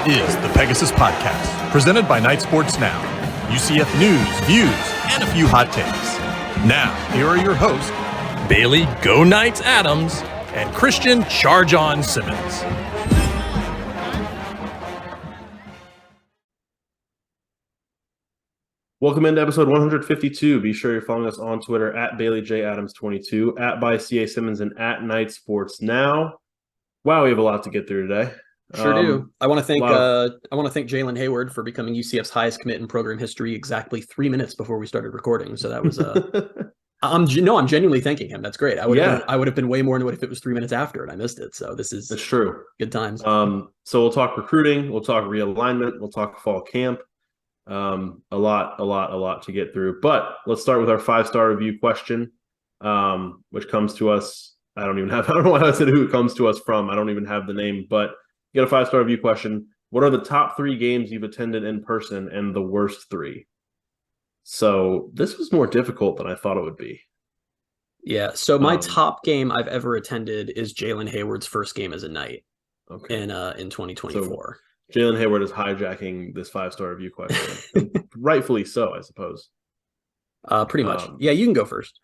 is the Pegasus Podcast, presented by Night Sports Now. UCF news, views, and a few hot takes. Now, here are your hosts, Bailey Go Knights Adams and Christian Charge On Simmons. Welcome into episode 152. Be sure you're following us on Twitter at BaileyJAdams22, at by CA Simmons, and at Night Sports Now. Wow, we have a lot to get through today. Sure do. I want to thank Jaylen Heyward for becoming UCF's highest commit in program history exactly 3 minutes before we started recording. So that was I'm genuinely thanking him. That's great. I would have been way more into it if it was 3 minutes after and I missed it. So that's true. Good times. So we'll talk recruiting, we'll talk realignment, we'll talk fall camp. A lot to get through. But let's start with our 5-star review question, which comes to us. I don't know why I said who it comes to us from. I don't even have the name, but you get a 5-star review question. What are the top 3 games you've attended in person and the worst 3? So this was more difficult than I thought it would be. Yeah. So my top game I've ever attended is Jaylen Heyward's first game as a Knight in 2024. So Jaylen Heyward is hijacking this 5-star review question. Rightfully so, I suppose. Pretty much. Yeah, you can go first.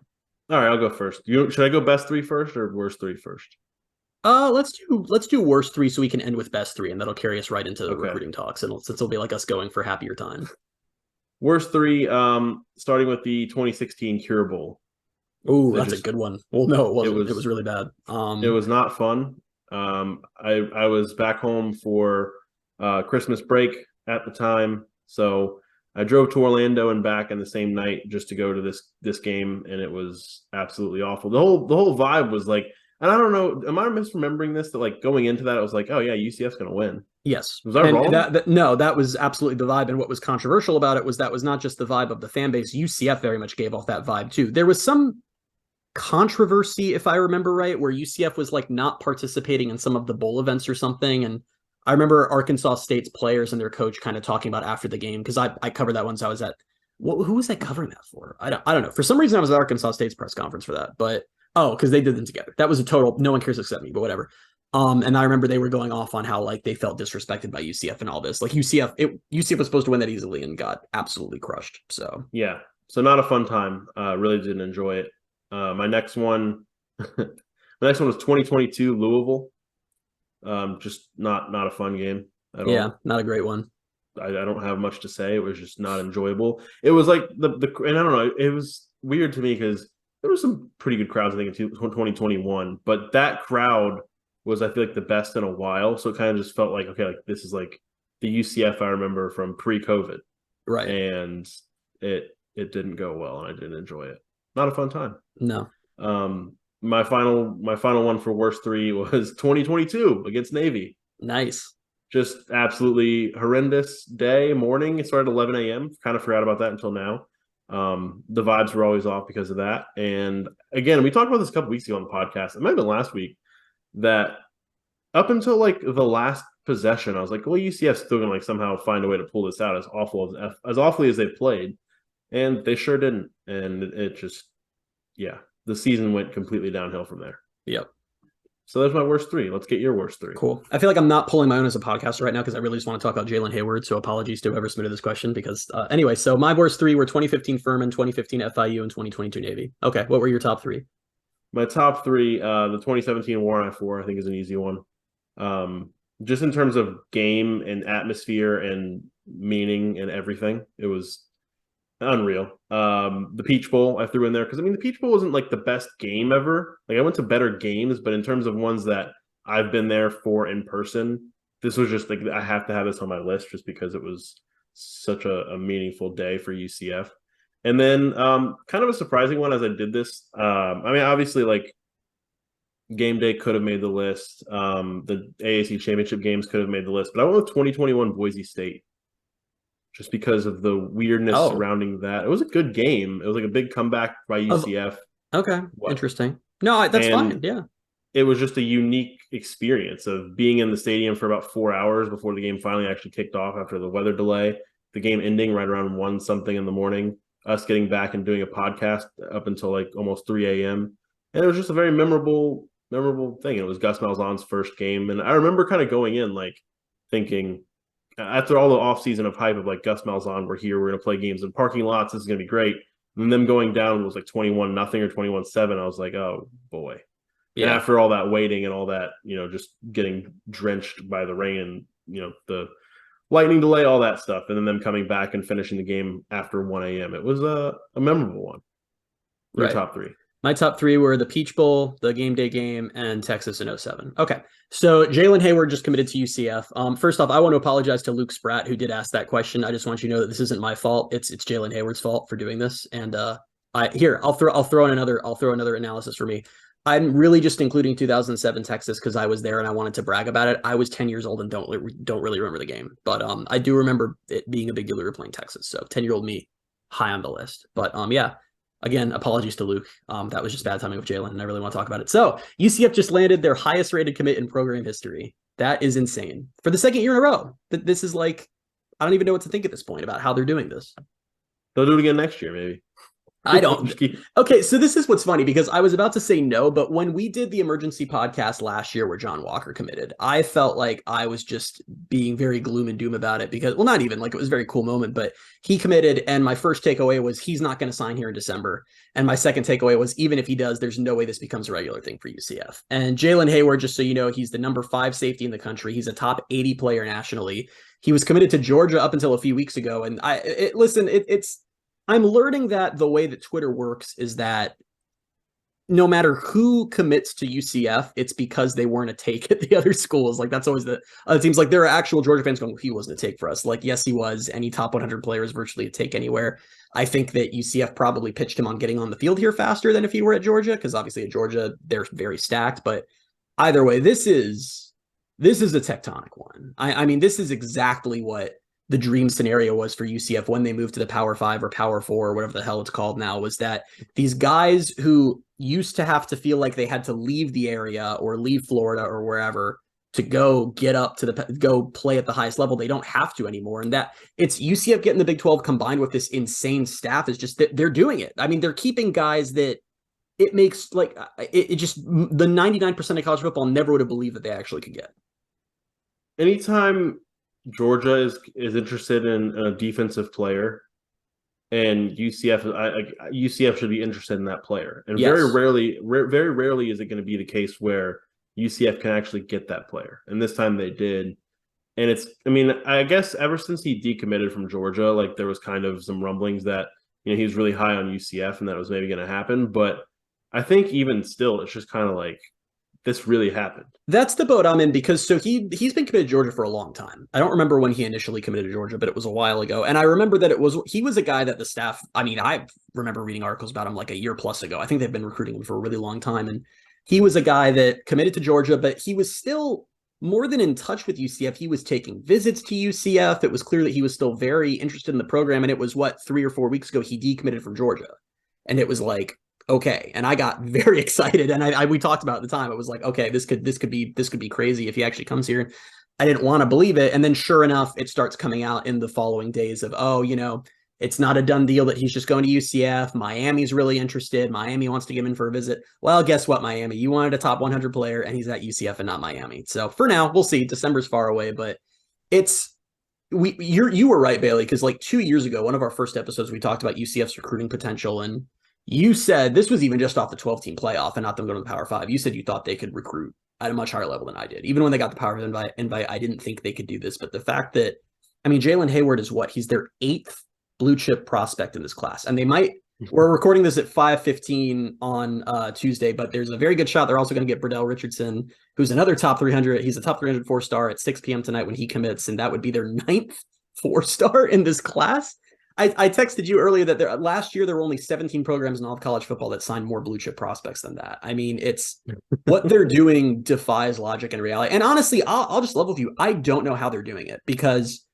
All right, I'll go first. Should I go best 3 first or worst 3 first? Let's do worst 3 so we can end with best 3, and that'll carry us right into the recruiting talks, and since it'll be like us going for happier time. Worst 3, starting with the 2016 Cure Bowl. Oh, that's a good one. Well, no, it wasn't. It was really bad. It was not fun. I was back home for Christmas break at the time, so I drove to Orlando and back in the same night just to go to this game, and it was absolutely awful. The whole vibe was like, and I don't know, am I misremembering this? That like going into that, I was like, oh yeah, UCF's going to win. Yes. Was I wrong? No, that was absolutely the vibe. And what was controversial about it was that was not just the vibe of the fan base. UCF very much gave off that vibe too. There was some controversy, if I remember right, where UCF was like not participating in some of the bowl events or something. And I remember Arkansas State's players and their coach kind of talking about after the game, because I covered that once I was at, who was I covering that for? I don't know. For some reason I was at Arkansas State's press conference for that, but because they did them together. That was a total, no one cares except me, but whatever. And I remember they were going off on how like they felt disrespected by UCF and all this. Like UCF was supposed to win that easily and got absolutely crushed. So yeah, so not a fun time. Really didn't enjoy it. My next one was 2022 Louisville. Just not a fun game at all. Yeah, not a great one. I don't have much to say. It was just not enjoyable. It was like and I don't know. It was weird to me because there were some pretty good crowds, I think, in 2021, but that crowd was, I feel like, the best in a while. So it kind of just felt like, okay, like this is like the UCF I remember from pre-COVID. Right. And it didn't go well, and I didn't enjoy it. Not a fun time. No. My final one for worst 3 was 2022 against Navy. Nice. Just absolutely horrendous morning. It started at 11 a.m. Kind of forgot about that until now. The vibes were always off because of that. And again, we talked about this a couple weeks ago on the podcast. It might have been last week, that up until like the last possession, I was like, well, UCF's still gonna like somehow find a way to pull this out as awfully as they've played. And they sure didn't. And it just, yeah, the season went completely downhill from there. Yep. So that's my worst 3. Let's get your worst 3. Cool. I feel like I'm not pulling my own as a podcaster right now because I really just want to talk about Jaylen Heyward. So apologies to whoever submitted this question because anyway, so my worst 3 were 2015 Furman, 2015 FIU, and 2022 Navy. Okay. What were your top 3? My top 3, the 2017 War I-4, I think is an easy one. Just in terms of game and atmosphere and meaning and everything, it was unreal. The Peach Bowl I threw in there because, I mean, the Peach Bowl wasn't like the best game ever. Like I went to better games, but in terms of ones that I've been there for in person, this was just like, I have to have this on my list just because it was such a meaningful day for UCF. And then kind of a surprising one as I did this. I mean, obviously, like game day could have made the list. The AAC championship games could have made the list, but I went with 2021 Boise State just because of the weirdness surrounding that. It was a good game. It was like a big comeback by UCF. Okay, interesting. No, that's fine. Yeah. It was just a unique experience of being in the stadium for about 4 hours before the game finally actually kicked off after the weather delay. The game ending right around 1 something in the morning. Us getting back and doing a podcast up until like almost 3 a.m. And it was just a very memorable thing. It was Gus Malzahn's first game. And I remember kind of going in like thinking, after all the offseason of hype of like Gus Malzahn, we're here, we're going to play games in parking lots, this is going to be great. And them going down was like 21-0 or 21-7. I was like, oh boy. Yeah. And after all that waiting and all that, just getting drenched by the rain and, the lightning delay, all that stuff, and then them coming back and finishing the game after 1 a.m. It was a memorable one. Your top three. My top three were the Peach Bowl, the game day game, and Texas in 07. Okay, so Jaylen Heyward just committed to UCF. First off, I want to apologize to Luke Spratt, who did ask that question. I just want you to know that this isn't my fault. It's Jaylen Heyward's fault for doing this. And I'll throw in another analysis for me. I'm really just including 2007 Texas because I was there and I wanted to brag about it. I was 10 years old and don't really remember the game, but I do remember it being a big deal we were playing Texas. So 10-year-old me, high on the list. But yeah. Again, apologies to Luke. That was just bad timing with Jaylen, and I really want to talk about it. So UCF just landed their highest rated commit in program history. That is insane. For the second year in a row. This is like, I don't even know what to think at this point about how they're doing this. They'll do it again next year, maybe. I don't. Okay, so this is what's funny because I was about to say no, but when we did the emergency podcast last year where John Walker committed, I felt like I was just being very gloom and doom about it because, well, not even like it was a very cool moment, but he committed. And my first takeaway was he's not going to sign here in December. And my second takeaway was even if he does, there's no way this becomes a regular thing for UCF. And Jaylen Heyward, just so you know, he's the number 5 safety in the country. He's a top 80 player nationally. He was committed to Georgia up until a few weeks ago. And I'm learning that the way that Twitter works is that no matter who commits to UCF, it's because they weren't a take at the other schools. Like that's always it seems like there are actual Georgia fans going, he wasn't a take for us. Like, yes, he was. Any top 100 player is virtually a take anywhere. I think that UCF probably pitched him on getting on the field here faster than if he were at Georgia, because obviously at Georgia, they're very stacked. But either way, this is a tectonic one. I mean, this is exactly what the dream scenario was for UCF when they moved to the Power 5 or Power 4 or whatever the hell it's called now, was that these guys who used to have to feel like they had to leave the area or leave Florida or wherever to go get up to go play at the highest level, they don't have to anymore. And that it's UCF getting the Big 12 combined with this insane staff is just that they're doing it. I mean, they're keeping guys that it makes like it just the 99% of college football never would have believed that they actually could get. Anytime Georgia is interested in a defensive player, and UCF should be interested in that player. And yes. very rarely is it going to be the case where UCF can actually get that player. And this time they did. And I guess ever since he decommitted from Georgia, like there was kind of some rumblings that he was really high on UCF and that was maybe going to happen. But I think even still, it's just kind of like, this really happened. That's the boat I'm in because he's been committed to Georgia for a long time. I don't remember when he initially committed to Georgia, but it was a while ago. And I remember that he was a guy that the staff, I remember reading articles about him like a year plus ago. I think they've been recruiting him for a really long time. And he was a guy that committed to Georgia, but he was still more than in touch with UCF. He was taking visits to UCF. It was clear that he was still very interested in the program. And it was 3 or 4 weeks ago, he decommitted from Georgia. And it was like, okay. And I got very excited. And we talked about it at the time. It was like, okay, this could be crazy if he actually comes here. I didn't want to believe it. And then sure enough, it starts coming out in the following days of, it's not a done deal that he's just going to UCF. Miami's really interested. Miami wants to give him in for a visit. Well, guess what, Miami? You wanted a top 100 player and he's at UCF and not Miami. So for now, we'll see. December's far away, but you were right, Bailey, because like 2 years ago, one of our first episodes, we talked about UCF's recruiting potential, and you said this was even just off the 12-team playoff and not them going to the Power 5. You said you thought they could recruit at a much higher level than I did. Even when they got the Power 5 invite, I didn't think they could do this. But the fact that, Jaylen Heyward is he's their 8th blue chip prospect in this class. And we're recording this at 5:15 on Tuesday, but there's a very good shot they're also going to get Burdell Richardson, who's another top 300. He's a top 300 4-star at 6 p.m. tonight when he commits, and that would be their 9th 4-star in this class. I texted you earlier that last year there were only 17 programs in all of college football that signed more blue chip prospects than that. It's what they're doing defies logic and reality. And honestly, I'll just level with you. I don't know how they're doing it because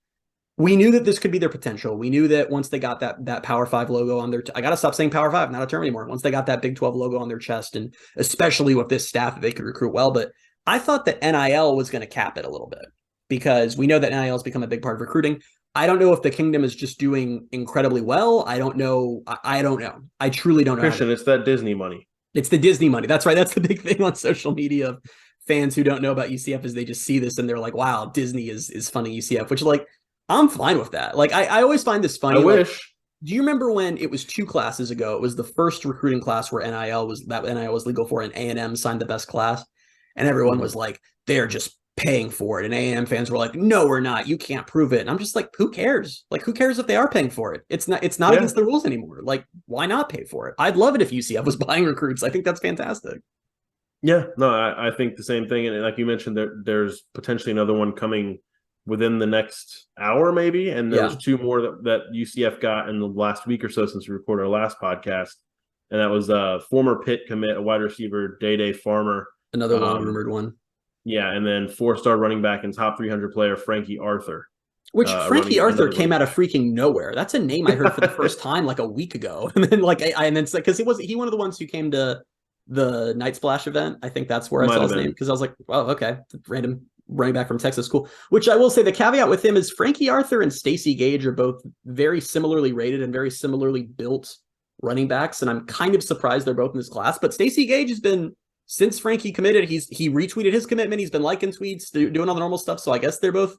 we knew that this could be their potential. We knew that once they got that Power 5 logo on their I got to stop saying Power 5, not a term anymore. Once they got that Big 12 logo on their chest, and especially with this staff, they could recruit well. But I thought that NIL was going to cap it a little bit because we know that NIL has become a big part of recruiting. I don't know if the Kingdom is just doing incredibly well. I don't know. I don't know. I truly don't know. Christian, it's that Disney money. It's the Disney money. That's right. That's the big thing on social media fans who don't know about UCF is they just see this and they're like, wow, Disney is funding UCF, which like, I'm fine with that. Like, I always find this funny. I wish. Do you remember when it was 2 classes ago? It was the first recruiting class where NIL was legal for, and A&M signed the best class, and everyone was like, they're just paying for it, and A&M fans were like, no, we're not. You can't prove it. And I'm just like, who cares? Like, who cares if they are paying for it? It's not against the rules anymore. Like, why not pay for it? I'd love it if UCF was buying recruits. I think that's fantastic. Yeah, no, I think the same thing. And like you mentioned, there's potentially another one coming within the next hour, maybe. And there's 2 more that UCF got in the last week or so since we recorded our last podcast. And that was a former Pitt commit, a wide receiver, Day Farmer. Another long-rumored one. Yeah, and then 4-star running back and top 300 player, Frankie Arthur. Which Frankie Arthur came out of freaking nowhere. That's a name I heard for the first time like a week ago. And then and then it's like, because he one of the ones who came to the Night Splash event. I think that's where I saw his name, because I was like, well, okay, random running back from Texas, cool. Which I will say the caveat with him is Frankie Arthur and Stacey Gage are both very similarly rated and very similarly built running backs, and I'm kind of surprised they're both in this class. But Stacey Gage has been, since Frankie committed, he retweeted his commitment, he's been liking tweets, doing all the normal stuff, so I guess they're both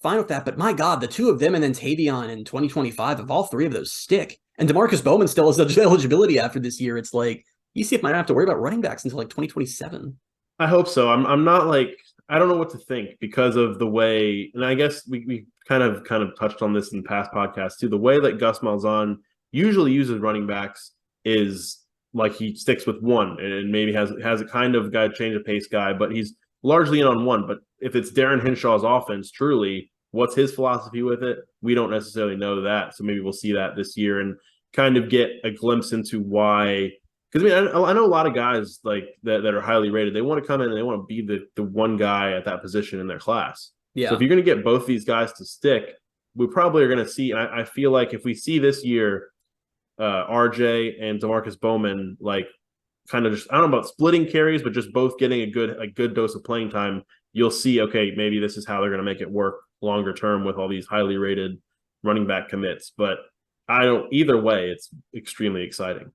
fine with that. But my God, the 2 of them and then Tavion in 2025, if all 3 of those stick, and DeMarcus Bowman still has eligibility after this year, it's like UCF might not have to worry about running backs until like 2027. I hope so. I'm not like, I don't know what to think because of the way, and I guess we kind of touched on this in past podcasts too. The way that Gus Malzahn usually uses running backs is like he sticks with one and maybe has a kind of guy, change of pace guy, but he's largely in on one. But if it's Darren Henshaw's offense, truly, what's his philosophy with it? We don't necessarily know that. So maybe we'll see that this year and kind of get a glimpse into why. Because I know a lot of guys like that are highly rated. They want to come in and they want to be the one guy at that position in their class. Yeah. So if you're going to get both these guys to stick, we probably are going to see. And I feel like if we see this year, RJ and DeMarcus Bowman like kind of just, I don't know about splitting carries, but just both getting a good dose of playing time, you'll see. Okay, maybe this is how they're going to make it work longer term with all these highly rated running back commits. But either way, it's extremely exciting.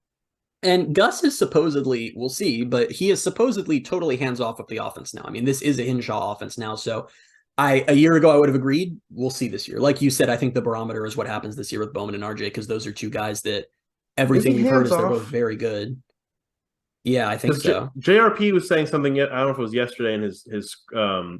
And Gus is supposedly, we'll see, but he is supposedly totally hands-off with the offense now. I mean, this is a Hinshaw offense now, so a year ago I would have agreed. We'll see this year. Like you said, I think the barometer is what happens this year with Bowman and RJ, because those are 2 guys that everything we've heard is they're both very good. Yeah, I think so. JRP was saying something, I don't know if it was yesterday in his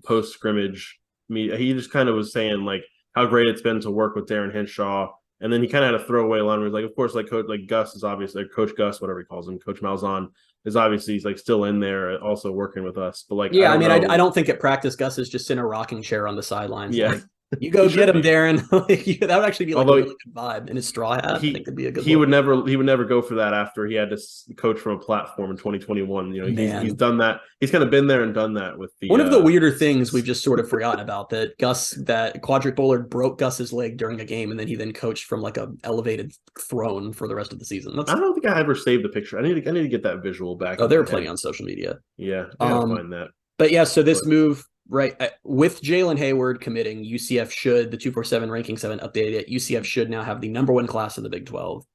post-scrimmage meet. He just kind of was saying like how great it's been to work with Darren Henshaw. And then he kind of had a throwaway line where he's like, of course, like Gus is obviously, Coach Gus, whatever he calls him, Coach Malzahn is obviously, he's like still in there, also working with us. But like, yeah, I don't think at practice Gus is just in a rocking chair on the sidelines. Yeah, like, you go get him, Darren. That would actually be like a really good vibe. In his straw hat, I think it'd be a good. He would never go for that after he had to coach from a platform in 2021. You know, he's done that. He's kind of been there and done that with the. One of the weirder things we've just sort of forgotten about that Quadric Bullard broke Gus's leg during a game, and then he coached from like a elevated throne for the rest of the season. I don't think I ever saved the picture. I need to get that visual back. Oh, they're plenty on social media. Yeah, I gotta find that. But yeah, so this move. Right. With Jaylen Heyward committing, UCF should, the 247 rankings haven't updated it. UCF should now have the number 1 class in the Big 12.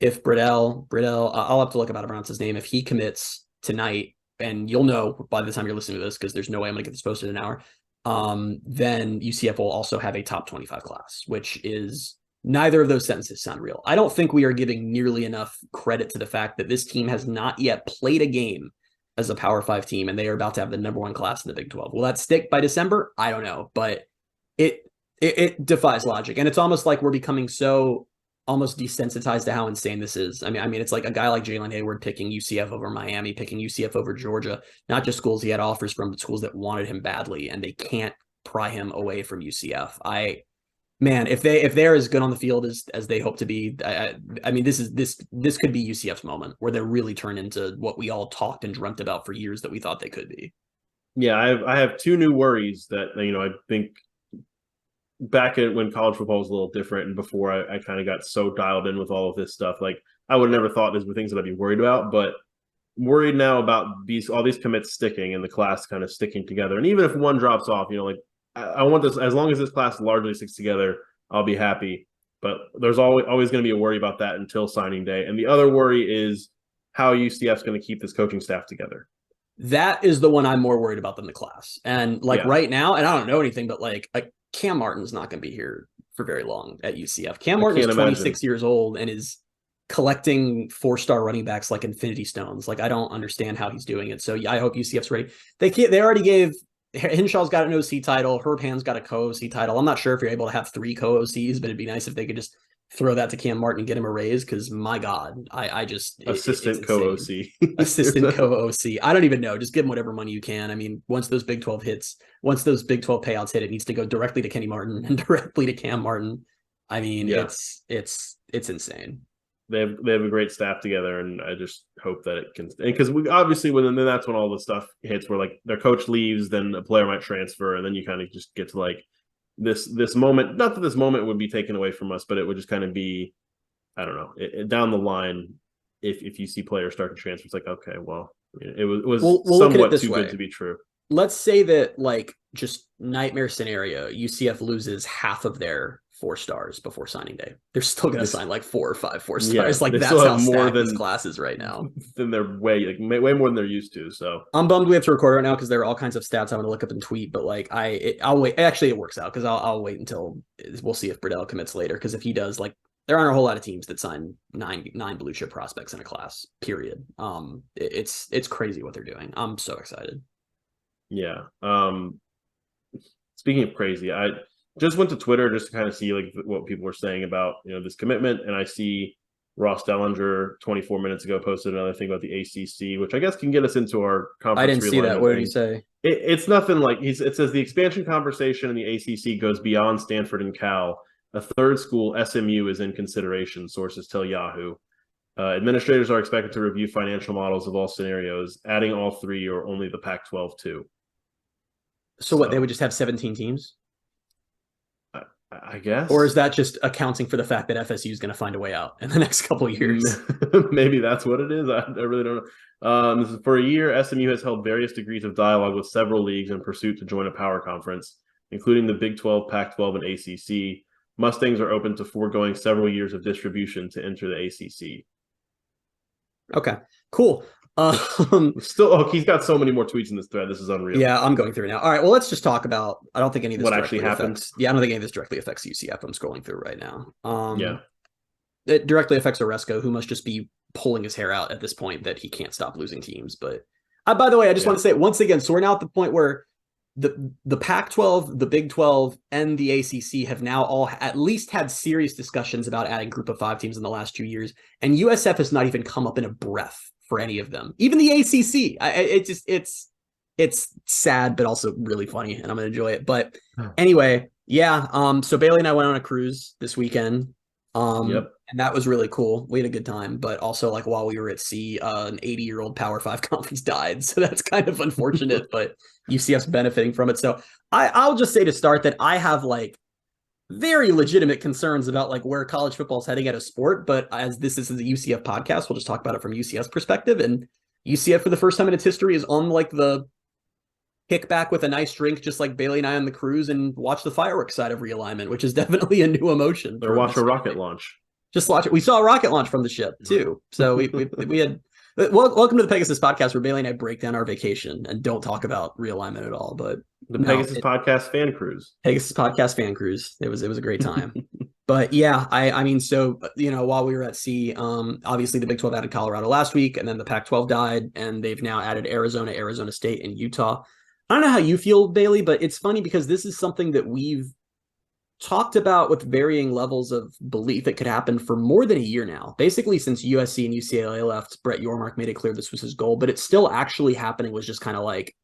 If Bradell, I'll have to look up how to pronounce his name. If he commits tonight, and you'll know by the time you're listening to this, because there's no way I'm going to get this posted in an hour, then UCF will also have a top 25 class, which is, neither of those sentences sound real. I don't think we are giving nearly enough credit to the fact that this team has not yet played a game as a Power 5 team, and they are about to have the number 1 class in the Big 12. Will that stick by December? I don't know, but it defies logic. And it's almost like we're becoming so almost desensitized to how insane this is. I mean, it's like a guy like Jaylen Heyward picking UCF over Miami, picking UCF over Georgia, not just schools he had offers from, but schools that wanted him badly, and they can't pry him away from UCF. Man, if they're as good on the field as they hope to be, I mean, this could be UCF's moment where they really turn into what we all talked and dreamt about for years that we thought they could be. Yeah, I have 2 new worries that, you know, I think back at when college football was a little different and before I kind of got so dialed in with all of this stuff, like I would have never thought these were things that I'd be worried about, but worried now about all these commits sticking and the class kind of sticking together. And even if one drops off, you know, like I want this, as long as this class largely sticks together, I'll be happy. But there's always going to be a worry about that until signing day. And the other worry is how UCF's going to keep this coaching staff together. That is the one I'm more worried about than the class. And like right now, and I don't know anything, but like Cam Martin's not going to be here for very long at UCF. Cam Martin is 26 years old and is collecting 4-star running backs like infinity stones. Like I don't understand how he's doing it. So I hope UCF's ready. They already gave Henshaw's got an OC title. Herb Hand's got a co-OC title. I'm not sure if you're able to have 3 co-OCs, but it'd be nice if they could just throw that to Cam Martin and get him a raise. Because my God, I just assistant co-OC, assistant co-OC. I don't even know. Just give him whatever money you can. I mean, once those Big 12 payouts hit, it needs to go directly to Kenny Martin and directly to Cam Martin. I mean, it's insane. They have a great staff together, and I just hope that it can. Because obviously, then that's when all the stuff hits, where like their coach leaves, then a player might transfer, and then you kind of just get to like this moment. Not that this moment would be taken away from us, but it would just kind of be, I don't know, down the line. If you see players start to transfer, it's like, okay, well, it was somewhat too good to be true. Let's say that, like, just nightmare scenario, UCF loses half of their 4 stars before signing day. They're still going to sign like 4 or 5 4-stars. Yeah, like that's how stacked this class is right now. Then they're way more than they're used to. So I'm bummed we have to record right now because there are all kinds of stats I want to look up and tweet. But like I'll wait. Actually, it works out because I'll wait until we'll see if Burdell commits later. Because if he does, like there aren't a whole lot of teams that sign nine blue chip prospects in a class. Period. It's crazy what they're doing. I'm so excited. Yeah. Speaking of crazy, I just went to Twitter just to kind of see like what people were saying about this commitment, and I see Ross Dellinger 24 minutes ago posted another thing about the ACC, which I guess can get us into our conference. I didn't see that. What did he say? It's nothing like it says the expansion conversation in the ACC goes beyond Stanford and Cal. A third school, SMU, is in consideration. Sources tell Yahoo. Administrators are expected to review financial models of all scenarios, adding all 3 or only the Pac-12 too. So what? They would just have 17 teams? I guess. Or is that just accounting for the fact that FSU is going to find a way out in the next couple of years? Maybe that's what it is. I really don't know. This is for a year, SMU has held various degrees of dialogue with several leagues in pursuit to join a power conference, including the Big 12, Pac-12, and ACC. Mustangs are open to foregoing several years of distribution to enter the ACC. Okay, cool. He's got so many more tweets in this thread. This is unreal. Yeah, I'm going through it now. All right, well, let's just talk about. I don't think any of this what actually happens. I don't think any of this directly affects UCF. I'm scrolling through right now. Yeah, it directly affects Oresco, who must just be pulling his hair out at this point that he can't stop losing teams. But by the way, I just want to say once again, so we're now at the point where the Pac-12, the Big 12, and the ACC have now all at least had serious discussions about adding Group of 5 teams in the last 2 years, and USF has not even come up in a breath for any of them. Even the ACC, it's sad, but also really funny, and I'm gonna enjoy it. But anyway, yeah. So Bailey and I went on a cruise this weekend. And that was really cool. We had a good time, but also like while we were at sea, an 80-year-old Power 5 conference died. So that's kind of unfortunate, but UCF's benefiting from it. So I'll just say to start that I have like very legitimate concerns about like where college football is heading at a sport. But as this is the UCF podcast, we'll just talk about it from UCF's perspective. And UCF for the first time in its history is on like the kick back with a nice drink, just like Bailey and I on the cruise, and watch the fireworks side of realignment, which is definitely a new emotion. Or watch a rocket launch. Just watch it. We saw a rocket launch from the ship too. So we had welcome to the Pegasus Podcast, where Bailey and I break down our vacation and don't talk about realignment at all. But the Pegasus Podcast fan cruise. Pegasus Podcast fan cruise. It was a great time. But yeah, I mean, so while we were at sea, obviously the Big 12 added Colorado last week, and then the Pac-12 died, and they've now added Arizona, Arizona State, and Utah. I don't know how you feel, Bailey, but it's funny because this is something that we've talked about with varying levels of belief it could happen for more than a year now. Basically, since USC and UCLA left, Brett Yormark made it clear this was his goal, but it's still actually happening. Was just kind of like,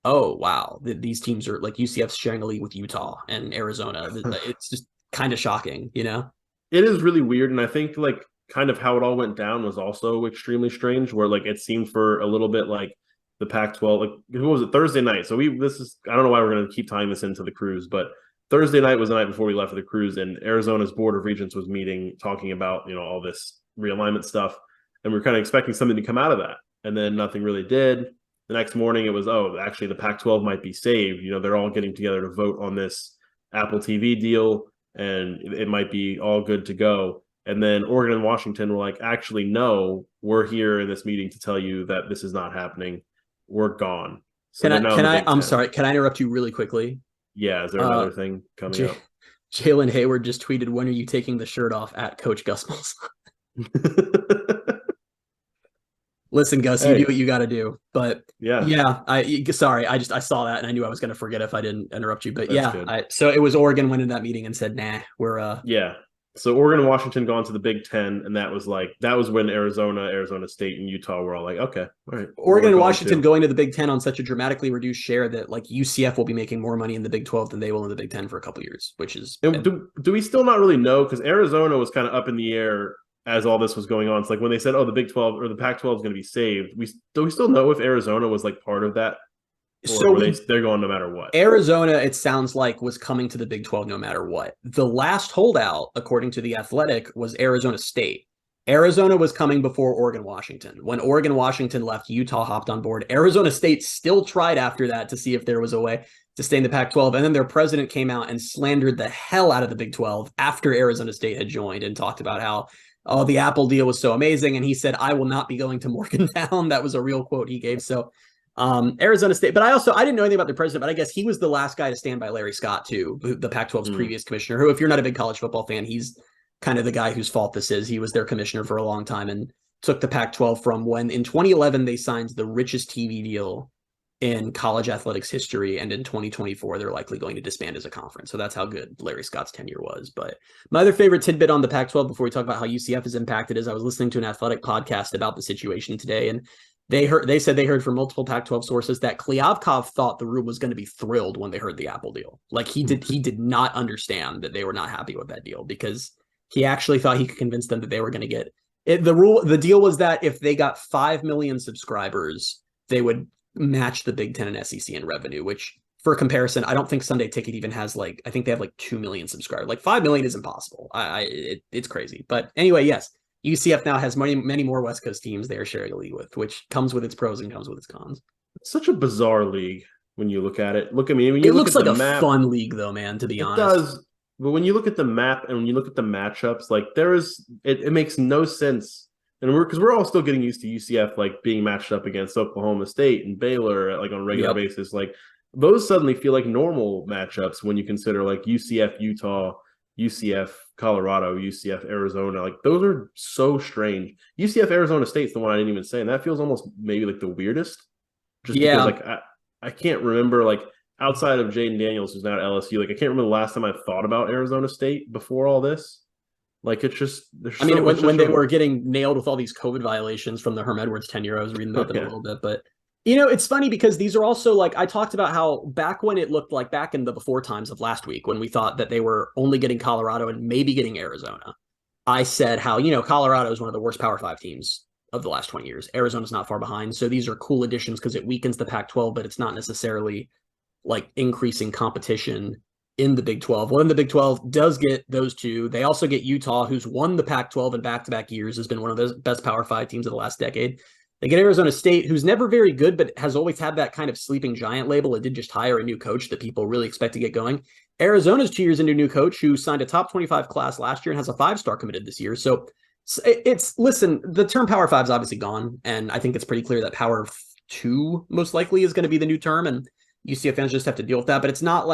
oh, wow, these teams are like UCF's sharing a league with Utah and Arizona. It's just kind of shocking, It is really weird, and I think like kind of how it all went down was also extremely strange, where like it seemed for a little bit like the Pac-12, like what was it, Thursday night? So I don't know why we're going to keep tying this into the cruise, but Thursday night was the night before we left for the cruise, and Arizona's Board of Regents was meeting, talking about, all this realignment stuff. And we were kind of expecting something to come out of that. And then nothing really did. The next morning it was, actually the Pac-12 might be saved. They're all getting together to vote on this Apple TV deal, and it might be all good to go. And then Oregon and Washington were like, actually, no, we're here in this meeting to tell you that this is not happening. were gone. So I'm sorry, can I interrupt you really quickly? Yeah, is there another thing coming up? Jaylen Heyward just tweeted, "When are you taking the shirt off?" at Coach Gus Malzahn. Listen, Gus, you do what you got to do. But yeah, I saw that and I knew I was going to forget if I didn't interrupt you. But so it was Oregon went in that meeting and said, "Nah, we're So Oregon and Washington gone to the Big Ten, and that was when Arizona State, and Utah were all like, okay, all right. Oregon and Washington going to the Big Ten on such a dramatically reduced share that like UCF will be making more money in the Big 12 than they will in the Big 10 for a couple of years, which is. And do we still not really know? Because Arizona was kind of up in the air as all this was going on. It's like when they said, "Oh, the Big 12 or the Pac-12 is going to be saved." Do we still know if Arizona was like part of that? Or they're going no matter what? Arizona, it sounds like, was coming to the Big 12 no matter what. The last holdout, according to The Athletic, was Arizona State. Arizona was coming before Oregon, Washington. When Oregon, Washington left, Utah hopped on board. Arizona State still tried after that to see if there was a way to stay in the Pac-12. And then their president came out and slandered the hell out of the Big 12 after Arizona State had joined and talked about how, the Apple deal was so amazing. And he said, "I will not be going to Morgantown." That was a real quote he gave. So Arizona State, but I didn't know anything about the president, but I guess he was the last guy to stand by Larry Scott too, the Pac-12's previous commissioner, who, if you're not a big college football fan, he's kind of the guy whose fault this is. He was their commissioner for a long time and took the Pac-12 from when in 2011 they signed the richest TV deal in college athletics history, and in 2024 they're likely going to disband as a conference. So that's how good Larry Scott's tenure was. But my other favorite tidbit on the Pac-12 before we talk about how UCF is impacted is I was listening to an athletic podcast about the situation today, and they said they heard from multiple Pac-12 sources that Kliavkov thought the room was going to be thrilled when they heard the Apple deal. Like he did not understand that they were not happy with that deal, because he actually thought he could convince them that they were going to get it. The deal was that if they got 5 million subscribers, they would match the Big Ten and SEC in revenue, which, for comparison, I don't think Sunday Ticket even has I think they have 2 million subscribers. 5 million is impossible. It's crazy. But anyway, yes, UCF now has many more West Coast teams they are sharing a league with, which comes with its pros and comes with its cons. It's such a bizarre league when you look at it. It looks like a fun league, though, man, to be honest. It does. But when you look at the map and when you look at the matchups, it makes no sense. And we're all still getting used to UCF being matched up against Oklahoma State and Baylor on a regular basis. Those suddenly feel like normal matchups when you consider UCF Utah, UCF Colorado, UCF Arizona. Those are so strange. UCF Arizona State's the one I didn't even say, and that feels almost maybe the weirdest. Just because I can't remember outside of Jaden Daniels, who's now at LSU. I can't remember the last time I thought about Arizona State before all this. It's just. When they were getting nailed with all these COVID violations from the Herm Edwards tenure, I was reading about them a little bit. But it's funny because these are also I talked about how back when it looked back in the before times of last week when we thought that they were only getting Colorado and maybe getting Arizona. I said how Colorado is one of the worst Power 5 teams of the last 20 years. Arizona's not far behind, so these are cool additions because it weakens the Pac-12, but it's not necessarily increasing competition in the Big 12. Well, then the Big 12 does get those two. They also get Utah, who's won the Pac-12 in back-to-back years, has been one of the best Power 5 teams of the last decade. They get Arizona State, who's never very good, but has always had that kind of sleeping giant label. It did just hire a new coach that people really expect to get going. Arizona's 2 years into a new coach who signed a top 25 class last year and has a 5-star committed this year. So listen, the term Power 5 is obviously gone, and I think it's pretty clear that Power 2 most likely is going to be the new term, and UCF fans just have to deal with that. But it's not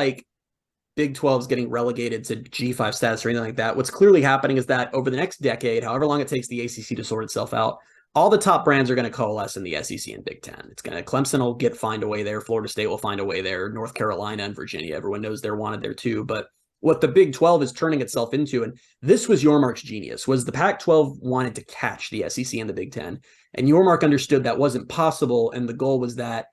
Big 12 is getting relegated to G5 status or anything like that. What's clearly happening is that over the next decade, however long it takes the ACC to sort itself out, all the top brands are going to coalesce in the SEC and Big 10. Clemson will find a way there. Florida State will find a way there. North Carolina and Virginia, everyone knows they're wanted there too. But what the Big 12 is turning itself into, and this was Yormark's genius, was the Pac-12 wanted to catch the SEC and the Big 10. And Yormark understood that wasn't possible. And the goal was that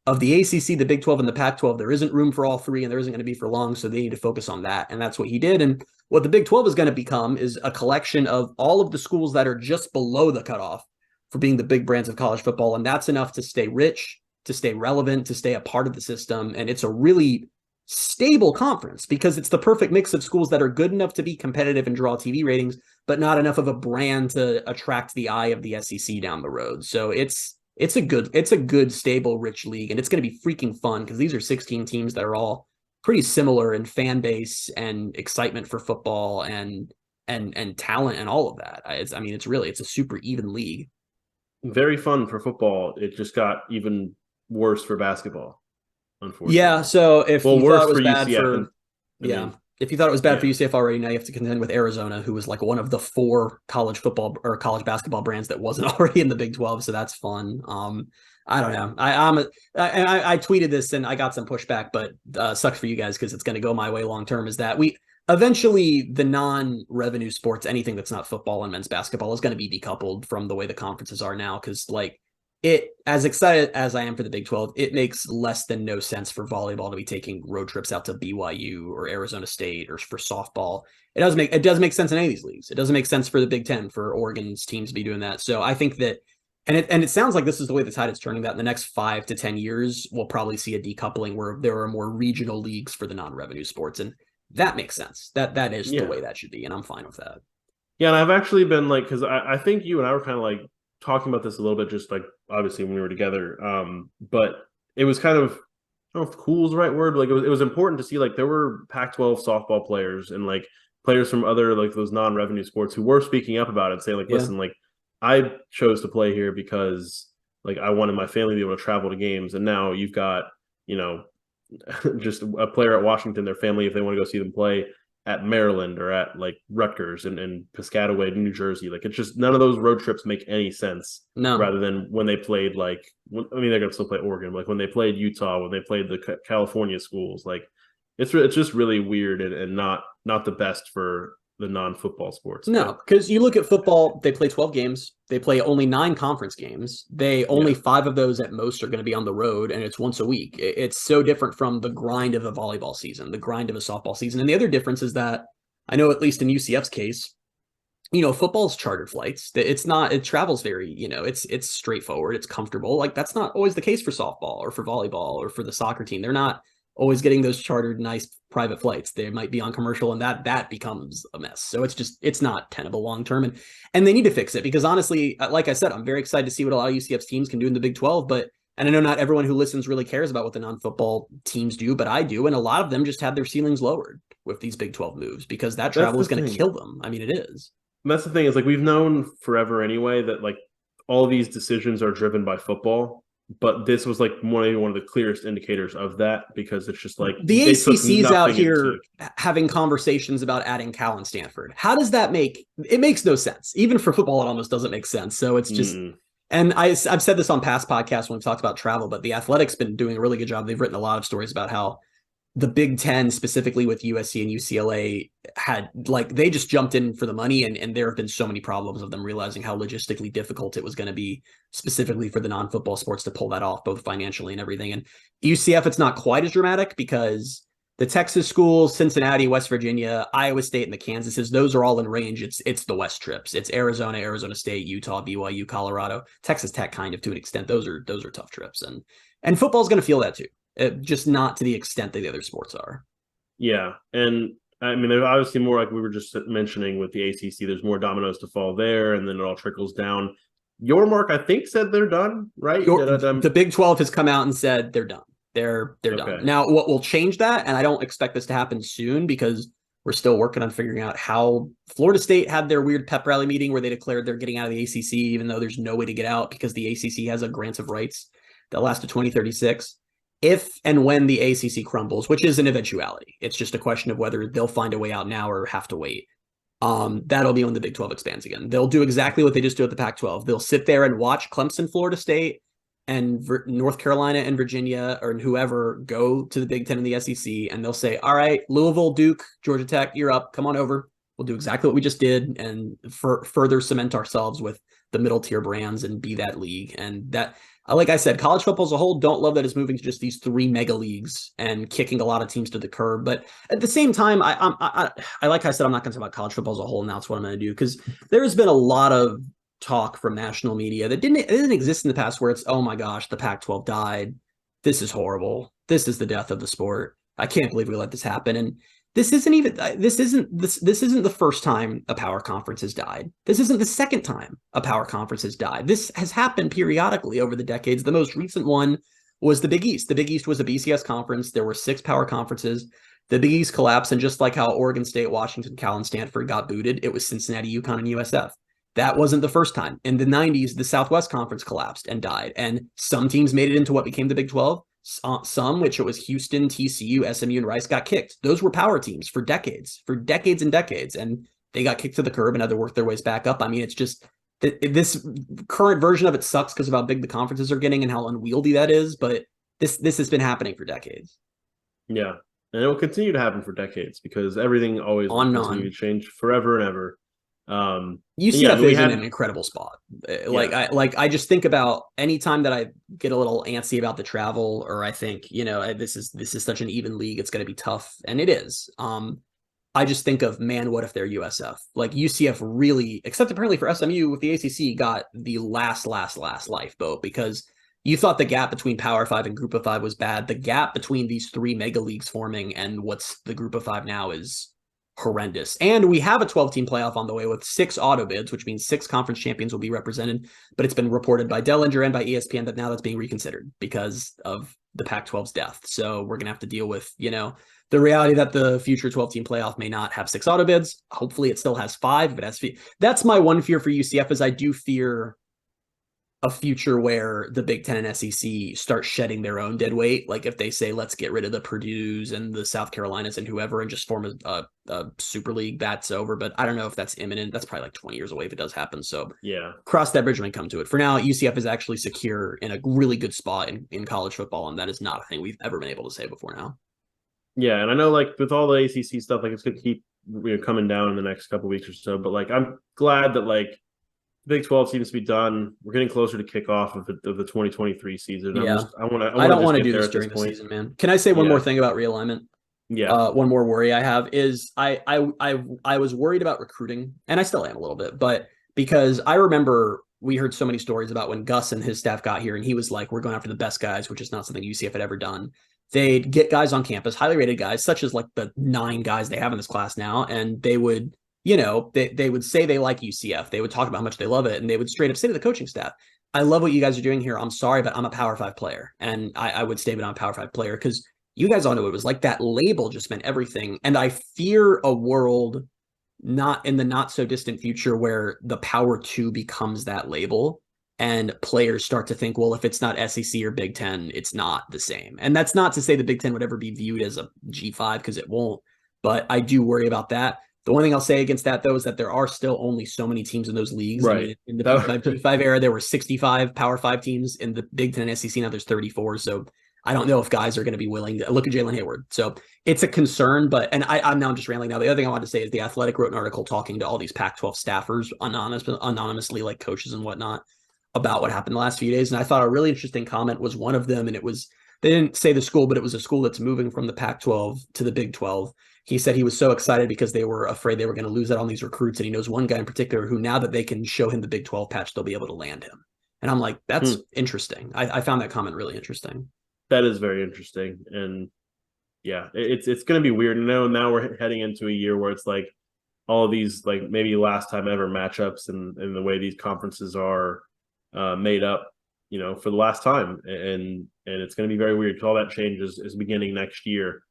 of the ACC, the Big 12, and the Pac-12, there isn't room for all three, and there isn't going to be for long, so they need to focus on that. And that's what he did. And what the Big 12 is going to become is a collection of all of the schools that are just below the cutoff for being the big brands of college football. And that's enough to stay rich, to stay relevant, to stay a part of the system. And it's a really stable conference because it's the perfect mix of schools that are good enough to be competitive and draw TV ratings, but not enough of a brand to attract the eye of the SEC down the road. So it's a good, stable, rich league, and it's going to be freaking fun because these are 16 teams that are all pretty similar in fan base and excitement for football and talent and all of that. It's a super even league. Very fun for football. It just got even worse for basketball, unfortunately. Yeah, so if you worse thought it was for bad UCF. if you thought it was bad for yeah. UCF already, now you have to contend with Arizona, who was like one of the 4 college football or college basketball brands that wasn't already in the Big 12. So that's fun. I don't know. I tweeted this and I got some pushback, but sucks for you guys because it's going to go my way long term. Is that we eventually the non-revenue sports, anything that's not football and men's basketball, is going to be decoupled from the way the conferences are now. Because like as excited as I am for the Big 12, it makes less than no sense for volleyball to be taking road trips out to BYU or Arizona State, or for softball. It does make sense in any of these leagues. It doesn't make sense for the Big 10 for Oregon's teams to be doing that. So I think that, and it sounds like this is the way the tide is turning, that in the next 5 to 10 years, we'll probably see a decoupling where there are more regional leagues for the non-revenue sports. And that makes sense. That is the way that should be. And I'm fine with that. Yeah. And I've actually been like, because I think you and I were kind of like talking about this a little bit, just like obviously when we were together. But it was kind of, I don't know if cool is the right word. Like it was important to see like there were Pac-12 softball players and like players from other like those non-revenue sports who were speaking up about it, saying like, listen, like I chose to play here because like I wanted my family to be able to travel to games, and now you've got, you know, just a player at Washington, their family, if they want to go see them play at Maryland or at like Rutgers and Piscataway, New Jersey. Like it's just none of those road trips make any sense. No. Rather than when they played like, I mean, they're going to still play Oregon. Like when they played Utah, when they played the California schools, like it's just really weird and not the best for the non-football sports. No, because you look at football, they play 12 games. They play only 9 conference games. They only 5 of those at most are going to be on the road, and it's once a week. It's so different from the grind of a volleyball season, the grind of a softball season. And the other difference is that I know, at least in UCF's case, you know, football's chartered flights. It travels very, you know, it's straightforward. It's comfortable. Like that's not always the case for softball or for volleyball or for the soccer team. They're not always getting those chartered, nice private flights. They might be on commercial, and that becomes a mess. So it's not tenable long term, and they need to fix it, because honestly, like I said, I'm very excited to see what a lot of UCF's teams can do in the Big 12. And I know not everyone who listens really cares about what the non-football teams do, but I do, and a lot of them just have their ceilings lowered with these Big 12 moves, because that travel is going to kill them. I mean, it is. And that's the thing, is like we've known forever anyway that like all these decisions are driven by football. But this was like one of the clearest indicators of that, because it's just like the ACC's out here having conversations about adding Cal and Stanford. How does that make it? Makes no sense. Even for football, it almost doesn't make sense. So it's just, and I've said this on past podcasts when we've talked about travel, but the Athletic's been doing a really good job. They've written a lot of stories about how the Big 10, specifically with USC and UCLA, had like they just jumped in for the money, and there have been so many problems of them realizing how logistically difficult it was going to be, specifically for the non-football sports, to pull that off, both financially and everything. And UCF, it's not quite as dramatic, because the Texas schools, Cincinnati, West Virginia, Iowa State, and the Kansases, those are all in range. It's the West trips. It's Arizona, Arizona State, Utah, BYU, Colorado, Texas Tech, kind of to an extent. Those are tough trips, and football's going to feel that too. Just not to the extent that the other sports are. Yeah. And I mean, there's obviously more, like we were just mentioning with the ACC, there's more dominoes to fall there, and then it all trickles down. Your Mark, I think, said they're done, right? The Big 12 has come out and said they're done. They're done. Now, what will change that, and I don't expect this to happen soon, because we're still working on figuring out how Florida State had their weird pep rally meeting where they declared they're getting out of the ACC, even though there's no way to get out because the ACC has a grant of rights that lasts to 2036. If and when the ACC crumbles, which is an eventuality, it's just a question of whether they'll find a way out now or have to wait. That'll be when the Big 12 expands again. They'll do exactly what they just do at the Pac-12. They'll sit there and watch Clemson, Florida State, and North Carolina and Virginia, or whoever, go to the Big 10 and the SEC, and they'll say, all right, Louisville, Duke, Georgia Tech, you're up. Come on over. We'll do exactly what we just did, and further cement ourselves with the middle tier brands and be that league. And that, like I said, college football as a whole, don't love that it's moving to just these 3 mega leagues and kicking a lot of teams to the curb. But at the same time, I like I said, I'm not going to talk about college football as a whole, and that's what I'm going to do, because there has been a lot of talk from national media that didn't exist in the past, where it's, oh my gosh, the Pac-12 died. This is horrible. This is the death of the sport. I can't believe we let this happen. And this isn't the first time a power conference has died. This isn't the second time a power conference has died. This has happened periodically over the decades. The most recent one was the Big East. The Big East was a BCS conference. There were 6 power conferences. The Big East collapsed, and just like how Oregon State, Washington, Cal, and Stanford got booted, it was Cincinnati, UConn, and USF. That wasn't the first time. In the 90s, the Southwest Conference collapsed and died. And some teams made it into what became the Big 12. Some, which it was Houston, TCU, SMU, and Rice, got kicked. Those were power teams for decades and decades. And they got kicked to the curb and had to work their ways back up. I mean, it's just this current version of it sucks because of how big the conferences are getting and how unwieldy that is. But this has been happening for decades. Yeah. And it will continue to happen for decades because everything always will continue to change forever and ever. UCF is in an incredible spot. I just think about any time that I get a little antsy about the travel, or I think, this is such an even league, it's going to be tough, and it is. I just think of, man, what if they're USF? Like UCF really, except apparently for SMU with the ACC, got the last lifeboat because you thought the gap between Power 5 and Group of 5 was bad. The gap between these three mega leagues forming and what's the Group of 5 now is horrendous. And we have a 12-team playoff on the way with 6 auto bids, which means 6 conference champions will be represented. But it's been reported by Dellinger and by ESPN that now that's being reconsidered because of the Pac-12's death. So we're going to have to deal with, the reality that the future 12-team playoff may not have 6 auto bids. Hopefully it still has 5, but that's my one fear for UCF is I do fear a future where the Big Ten and SEC start shedding their own dead weight. Like if they say, let's get rid of the Purdue's and the South Carolinas and whoever and just form a super league, that's over. But I don't know if that's imminent. That's probably like 20 years away if it does happen. So yeah, cross that bridge when we come to it. For now, UCF is actually secure in a really good spot in college football. And that is not a thing we've ever been able to say before now. Yeah. And I know like with all the ACC stuff, like it's going to keep coming down in the next couple of weeks or so, but like, I'm glad that like Big 12 seems to be done. We're getting closer to kickoff of the 2023 season. Yeah. I don't want to do this during the season, man. Can I say one more thing about realignment? Yeah. One more worry I have is I was worried about recruiting, and I still am a little bit, but because I remember we heard so many stories about when Gus and his staff got here, and he was like, we're going after the best guys, which is not something UCF had ever done. They'd get guys on campus, highly rated guys, such as like the 9 guys they have in this class now, and they would they would say they like UCF. They would talk about how much they love it, and they would straight up say to the coaching staff, I love what you guys are doing here. I'm sorry, but I'm a Power 5 player. And I would stay, but I'm a Power 5 player because you guys all know it was like that label just meant everything. And I fear a world not in the not so distant future where the Power 2 becomes that label and players start to think, well, if it's not SEC or Big Ten, it's not the same. And that's not to say the Big Ten would ever be viewed as a G5 because it won't. But I do worry about that. The only thing I'll say against that, though, is that there are still only so many teams in those leagues. Right. I mean, in the P5 era, there were 65 Power 5 teams. In the Big Ten and SEC, now there's 34. So I don't know if guys are going to be willing to look at Jaylen Heyward. So it's a concern. But I'm now just rambling now. The other thing I wanted to say is The Athletic wrote an article talking to all these Pac-12 staffers anonymously, like coaches and whatnot, about what happened the last few days. And I thought a really interesting comment was one of them. And it was, they didn't say the school, but it was a school that's moving from the Pac-12 to the Big 12. He said he was so excited because they were afraid they were going to lose out on these recruits. And he knows one guy in particular who, now that they can show him the Big 12 patch, they'll be able to land him. And I'm like, that's interesting. I found that comment really interesting. That is very interesting. And yeah, it's going to be weird. Now we're heading into a year where it's like all of these, like maybe last time ever matchups and the way these conferences are made up, for the last time. And it's going to be very weird because all that change is beginning next year.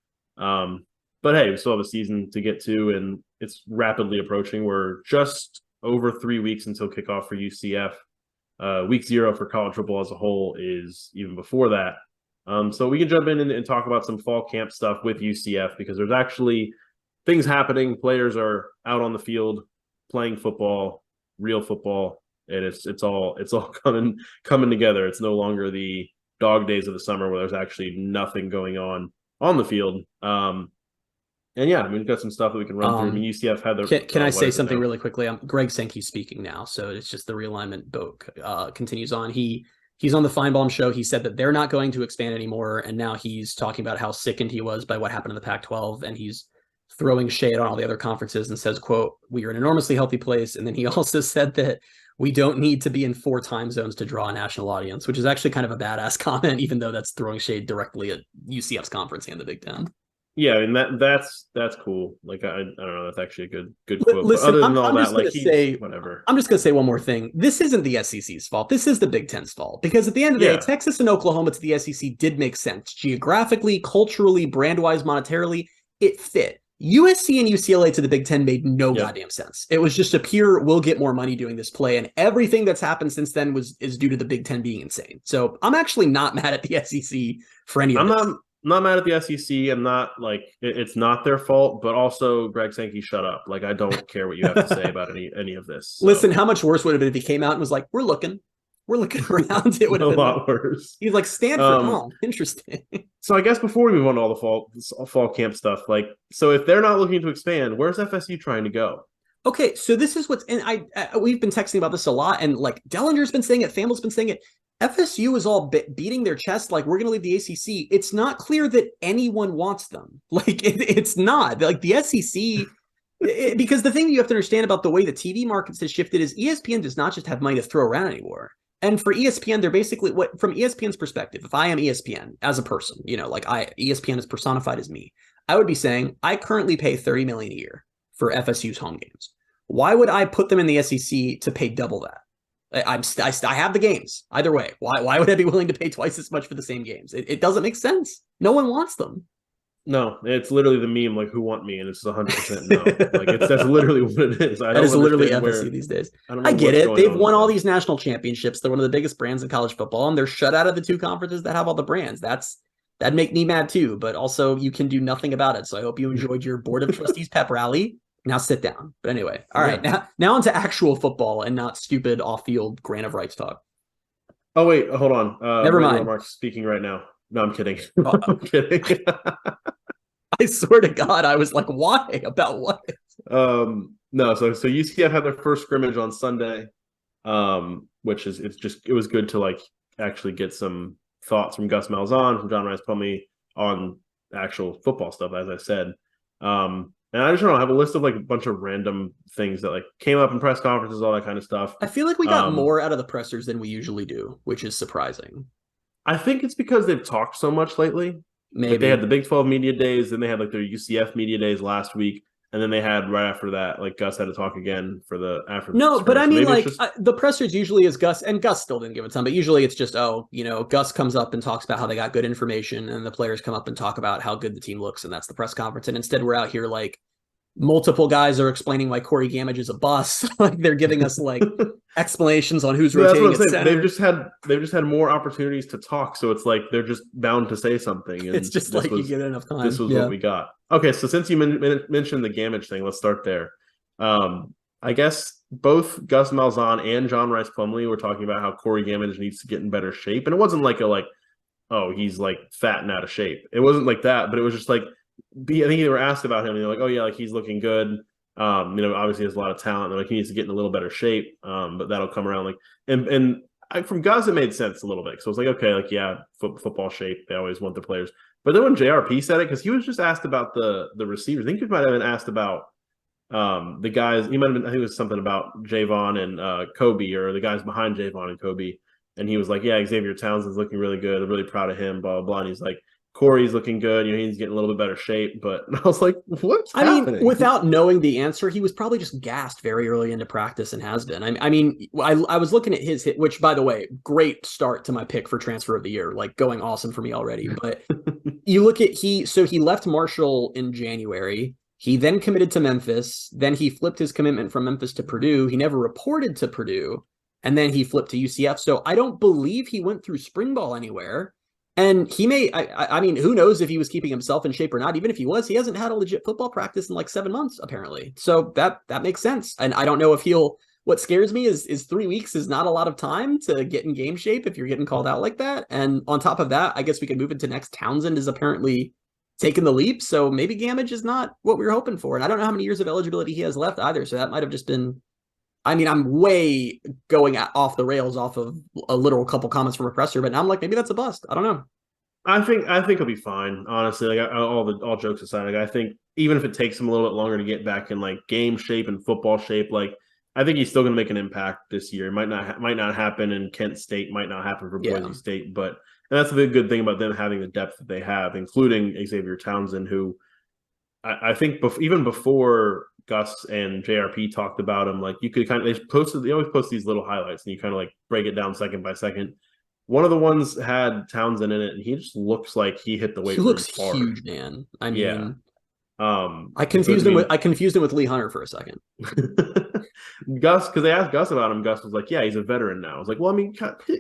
But hey, we still have a season to get to, and it's rapidly approaching. We're just over 3 weeks until kickoff for UCF. Week 0 for college football as a whole is even before that. So we can jump in and talk about some fall camp stuff with UCF because there's actually things happening. Players are out on the field playing football, real football, and it's all coming together. It's no longer the dog days of the summer where there's actually nothing going on the field. And yeah, we've got some stuff that we can run through. I mean, UCF had their. Can I say something really quickly? Greg Sankey's speaking now, so it's just the realignment boat continues on. He's on the Feinbaum show. He said that they're not going to expand anymore, and now he's talking about how sickened he was by what happened in the Pac-12, and he's throwing shade on all the other conferences and says, quote, "We are an enormously healthy place." And then he also said that we don't need to be in 4 time zones to draw a national audience, which is actually kind of a badass comment, even though that's throwing shade directly at UCF's conference and the Big Ten. Yeah, I mean that's cool. Like I don't know, that's actually a good quote. Listen, but other than I'm just gonna say whatever. I'm just gonna say one more thing. This isn't the SEC's fault. This is the Big Ten's fault. Because at the end of the day, Texas and Oklahoma to the SEC did make sense geographically, culturally, brand-wise, monetarily. It fit. USC and UCLA to the Big Ten made no goddamn sense. It was just a pure, we'll get more money doing this play, and everything that's happened since then is due to the Big Ten being insane. So I'm actually not mad at the SEC for any of this. I'm not mad at the SEC. I'm not like it's not their fault, but also Greg Sankey, shut up. Like I don't care what you have to say about any of this. So. Listen, how much worse would it have been if he came out and was like, "We're looking around"? It would have been a lot worse. He's like Stanford. Interesting. So I guess before we move on to all the fall camp stuff, like so if they're not looking to expand, where's FSU trying to go? Okay, so this is what's and we've been texting about this a lot, and like Dellinger's been saying it, Fammel's been saying it. FSU is all beating their chest like we're going to leave the ACC. It's not clear that anyone wants them. Like it's not like the SEC. Because the thing you have to understand about the way the TV markets has shifted is ESPN does not just have money to throw around anymore. And for ESPN, they're basically from ESPN's perspective, if I am ESPN as a person, like ESPN is personified as me, I would be saying I currently pay $30 million a year for FSU's home games. Why would I put them in the SEC to pay double that? I have the games either way. Why would I be willing to pay twice as much for the same games? It doesn't make sense. No one wants them. No, it's literally the meme, like, who want me? And it's 100% no. Like, that's literally what it is. That is literally FSU these days. I get it. They've won all these national championships. They're one of the biggest brands in college football, and they're shut out of the two conferences that have all the brands. That'd make me mad too, but also you can do nothing about it. So I hope you enjoyed your Board of Trustees pep rally. Now sit down. But anyway, all right, now into actual football and not stupid off-field grant of rights talk. Oh, wait, hold on. Never mind. Mark's speaking right now. No, I'm kidding. I'm kidding. I swear to God, I was like, why? About what? No, so UCF had their first scrimmage on Sunday, which is it was good to like actually get some thoughts from Gus Malzahn, from John Rice Plumlee on actual football stuff, as I said. And I just don't know, I have a list of like a bunch of random things that like came up in press conferences, all that kind of stuff. I feel like we got more out of the pressers than we usually do, which is surprising. I think it's because they've talked so much lately. Maybe like they had the Big 12 media days, then they had like their UCF media days last week, and then they had right after that, like Gus had to talk again for the after. No, but I mean, like the pressers usually is Gus, and Gus still didn't give a ton, but usually it's just Gus comes up and talks about how they got good information, and the players come up and talk about how good the team looks, and that's the press conference. And instead, we're out here like multiple guys are explaining why Corey Gamage is a bust. Like they're giving us like explanations on who's rotating at center. They've just had more opportunities to talk, so it's like they're just bound to say something. And it's just like you get enough time. This was what we got. Okay, so since you mentioned the Gamage thing, let's start there. I guess both Gus Malzahn and John Rice Plumlee were talking about how Corey Gamage needs to get in better shape, and it wasn't like he's like fat and out of shape. It wasn't like that, but it was just like. I think they were asked about him, and they're like, "Oh yeah, like he's looking good. Obviously he has a lot of talent. They're like he needs to get in a little better shape, but that'll come around." Like, and from Gus, it made sense a little bit. So it's like, okay, like yeah, football shape. They always want the players. But then when JRP said it, because he was just asked about the receivers. I think he might have been asked about the guys. He might have been. I think it was something about Javon and Kobe, or the guys behind Javon and Kobe. And he was like, "Yeah, Xavier Townsend's looking really good. I'm really proud of him." Blah blah blah. And he's like. Corey's looking good. He's getting a little bit better shape, but I was like, what's happening? Mean, without knowing the answer, he was probably just gassed very early into practice and has been. I was looking at his hit, which, by the way, great start to my pick for transfer of the year, like going awesome for me already. But you look at he left Marshall in January. He then committed to Memphis. Then he flipped his commitment from Memphis to Purdue. He never reported to Purdue. And then he flipped to UCF. So I don't believe he went through spring ball anywhere. And he may, I mean, who knows if he was keeping himself in shape or not. Even if he was, he hasn't had a legit football practice in like 7 months, apparently. So that makes sense. And I don't know if what scares me is 3 weeks is not a lot of time to get in game shape if you're getting called out like that. And on top of that, I guess we could move into next. Townsend is apparently taking the leap. So maybe Gamage is not what we were hoping for. And I don't know how many years of eligibility he has left either. So that might have just been, I mean, I'm way going off the rails off of a literal couple comments from a presser, but now I'm like, maybe that's a bust. I don't know. I think he'll be fine, honestly. Like all jokes aside, like I think even if it takes him a little bit longer to get back in like game shape and football shape, like I think he's still going to make an impact this year. It might not happen in Kent State, might not happen for Boise State, but and that's the good thing about them having the depth that they have, including Xavier Townsend, who I think even before Gus and JRP talked about him, like you could they always post these little highlights and you kind of like break it down second by second. One of the ones had Townsend in it, and he just looks like he hit the weight room hard. He looks huge, man. I mean, I confused him with Lee Hunter for a second. Gus, because they asked Gus about him. Gus was like, "Yeah, he's a veteran now." I was like, "Well, I mean,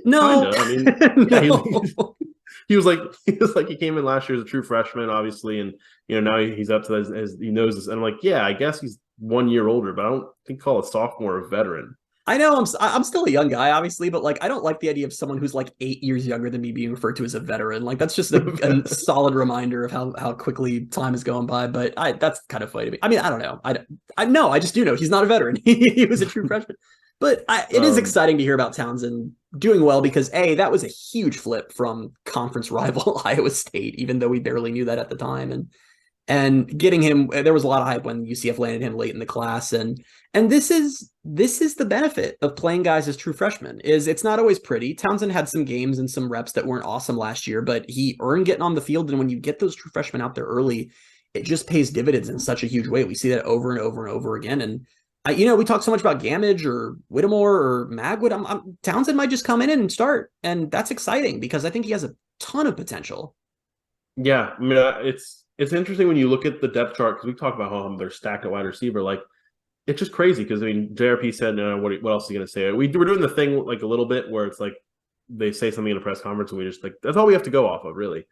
no, kinda. I mean, no. he was like he came in last year as a true freshman, obviously, and now he's up to as he knows this." And I'm like, "Yeah, I guess he's 1 year older, but I don't think call a sophomore a veteran." I know I'm still a young guy, obviously, but like I don't like the idea of someone who's like 8 years younger than me being referred to as a veteran. Like that's just a solid reminder of how quickly time is going by. But that's kind of funny to me. I mean, I don't know. I just do know he's not a veteran. He was a true freshman. But it is exciting to hear about Townsend doing well because that was a huge flip from conference rival Iowa State, even though we barely knew that at the time. And getting him, there was a lot of hype when UCF landed him late in the class. And this is the benefit of playing guys as true freshmen, is it's not always pretty. Townsend had some games and some reps that weren't awesome last year, but he earned getting on the field. And when you get those true freshmen out there early, it just pays dividends in such a huge way. We see that over and over and over again. And we talk so much about Gamage or Whittemore or Magwood. Townsend might just come in and start. And that's exciting because I think he has a ton of potential. Yeah. I mean, it's interesting when you look at the depth chart, because we talk about how they're stacked at wide receiver. Like, it's just crazy because, I mean, JRP said, what else are you going to say? We're doing the thing like a little bit where it's like they say something in a press conference and we just like, that's all we have to go off of, really.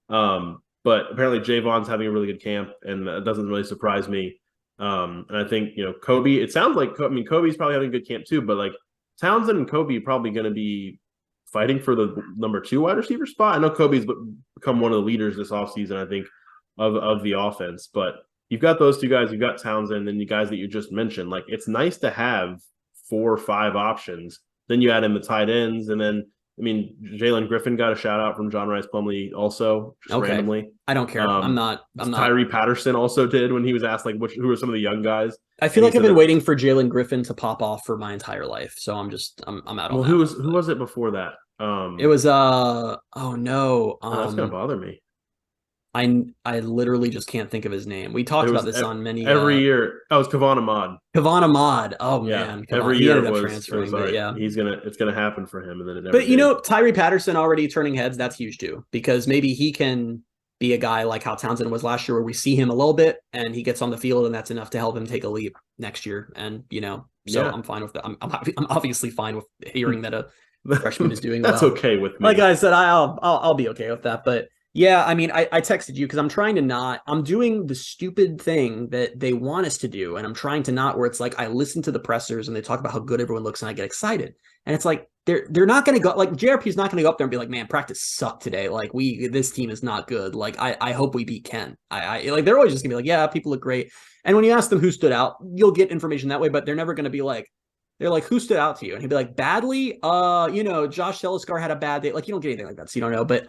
But apparently Javon's having a really good camp, and that doesn't really surprise me. And I think, Kobe, it sounds like, Kobe's probably having a good camp too, but like Townsend and Kobe are probably going to be fighting for the number 2 wide receiver spot. I know Kobe's become one of the leaders this offseason, I think, of the offense, but you've got those two guys, you've got Townsend, and the guys that you just mentioned. Like, it's nice to have 4 or 5 options. Then you add in the tight ends, and then, I mean, Jalen Griffin got a shout out from John Rice Plumlee also, just randomly. I don't care. I'm not. Tyree Patterson also did when he was asked like who are some of the young guys. I feel like I've been waiting for Jalen Griffin to pop off for my entire life, so I'm out. Well, who was it before that? It was oh no, that's gonna bother me. I literally just can't think of his name. We talked about this on many every year. Oh, it's Kavon Ahmad. Kavon Ahmad. Oh yeah, man, every year it was transferring. But yeah, it's gonna happen for him, and then it never. But Tyree Patterson already turning heads. That's huge too, because maybe he can be a guy like how Townsend was last year, where we see him a little bit and he gets on the field, and that's enough to help him take a leap next year. And I'm fine with that. I'm obviously fine with hearing that a freshman is doing that's well. Okay with me. Like I said, I'll be okay with that, but. Yeah, I mean, I texted you because I'm trying to I'm doing the stupid thing that they want us to do. And I'm trying to not, where it's like, I listen to the pressers and they talk about how good everyone looks and I get excited. And it's like, they're not going to go, like JRP's not going to go up there and be like, man, practice sucked today. Like this team is not good. Like, I hope we beat Kent. I like, they're always just gonna be like, yeah, people look great. And when you ask them who stood out, you'll get information that way, but they're never going to be like, they're like, who stood out to you? And he'd be like, badly, Josh Seliskar had a bad day. Like, you don't get anything like that. So you don't know, but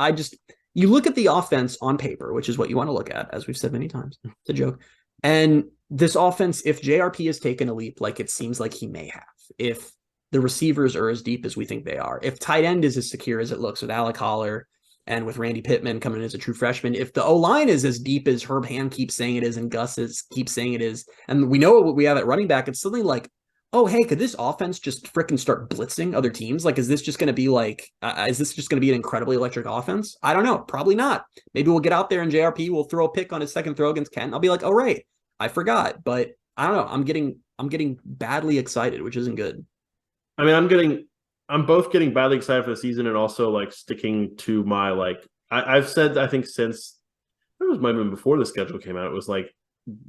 you look at the offense on paper, which is what you want to look at, as we've said many times. It's a joke. And this offense, if JRP has taken a leap, like it seems like he may have, if the receivers are as deep as we think they are, if tight end is as secure as it looks with Alec Holler and with Randy Pittman coming in as a true freshman, if the O-line is as deep as Herb Ham keeps saying it is and Gus keeps saying it is, and we know what we have at running back, it's something like, oh, hey, could this offense just freaking start blitzing other teams? Like, is this just going to be like, is this just going to be an incredibly electric offense? I don't know. Probably not. Maybe we'll get out there and JRP will throw a pick on his second throw against Kent. I'll be like, oh, right. I forgot. But I don't know. I'm getting badly excited, which isn't good. I mean, I'm both getting badly excited for the season and also like sticking to my, like, I've said, I think since it might have been before the schedule came out, it was like,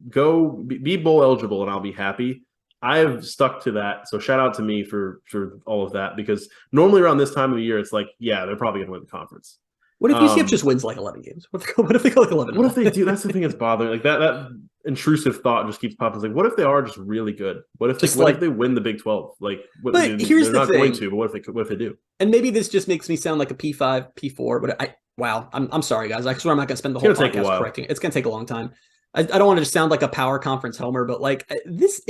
go be bowl eligible and I'll be happy. I've stuck to that. So shout out to me for all of that, because normally around this time of the year, it's like, yeah, they're probably going to win the conference. What if UCF just wins like 11 games? What if they go like 11? What if they do? That's the thing that's bothering. Like that intrusive thought just keeps popping. It's like, what if they are just really good? What if they win the Big 12? Like, here's the thing. Going to, but what if they do? And maybe this just makes me sound like a P5, P4, but I'm sorry, guys. I swear I'm not going to spend the whole podcast correcting it. It's going to take a long time. I don't want to just sound like a power conference homer, but like this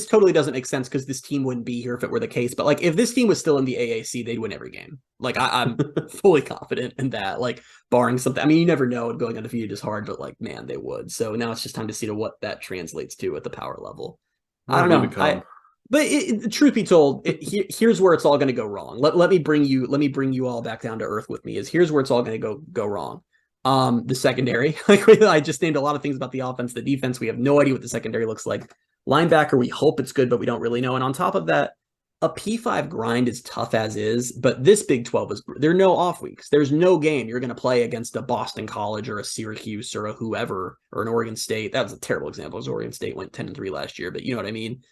totally doesn't make sense because this team wouldn't be here if it were the case. But like if this team was still in the AAC, they'd win every game. Like I'm fully confident in that. Like barring something, I mean, you never know. Going undefeated is hard, but like man, they would. So now it's just time to see what that translates to at the power level. I don't know. But truth be told, here's where it's all going to go wrong. Let me bring you all back down to earth with me. Here's where it's all going to go wrong. The secondary, like I just named a lot of things about the offense, the defense. We have no idea what the secondary looks like. Linebacker, we hope it's good, but we don't really know. And on top of that, a P5 grind is tough as is, but this Big 12 there are no off weeks. There's no game you're going to play against a Boston College or a Syracuse or a whoever or an Oregon State. That was a terrible example, because Oregon State went 10-3 last year, but you know what I mean?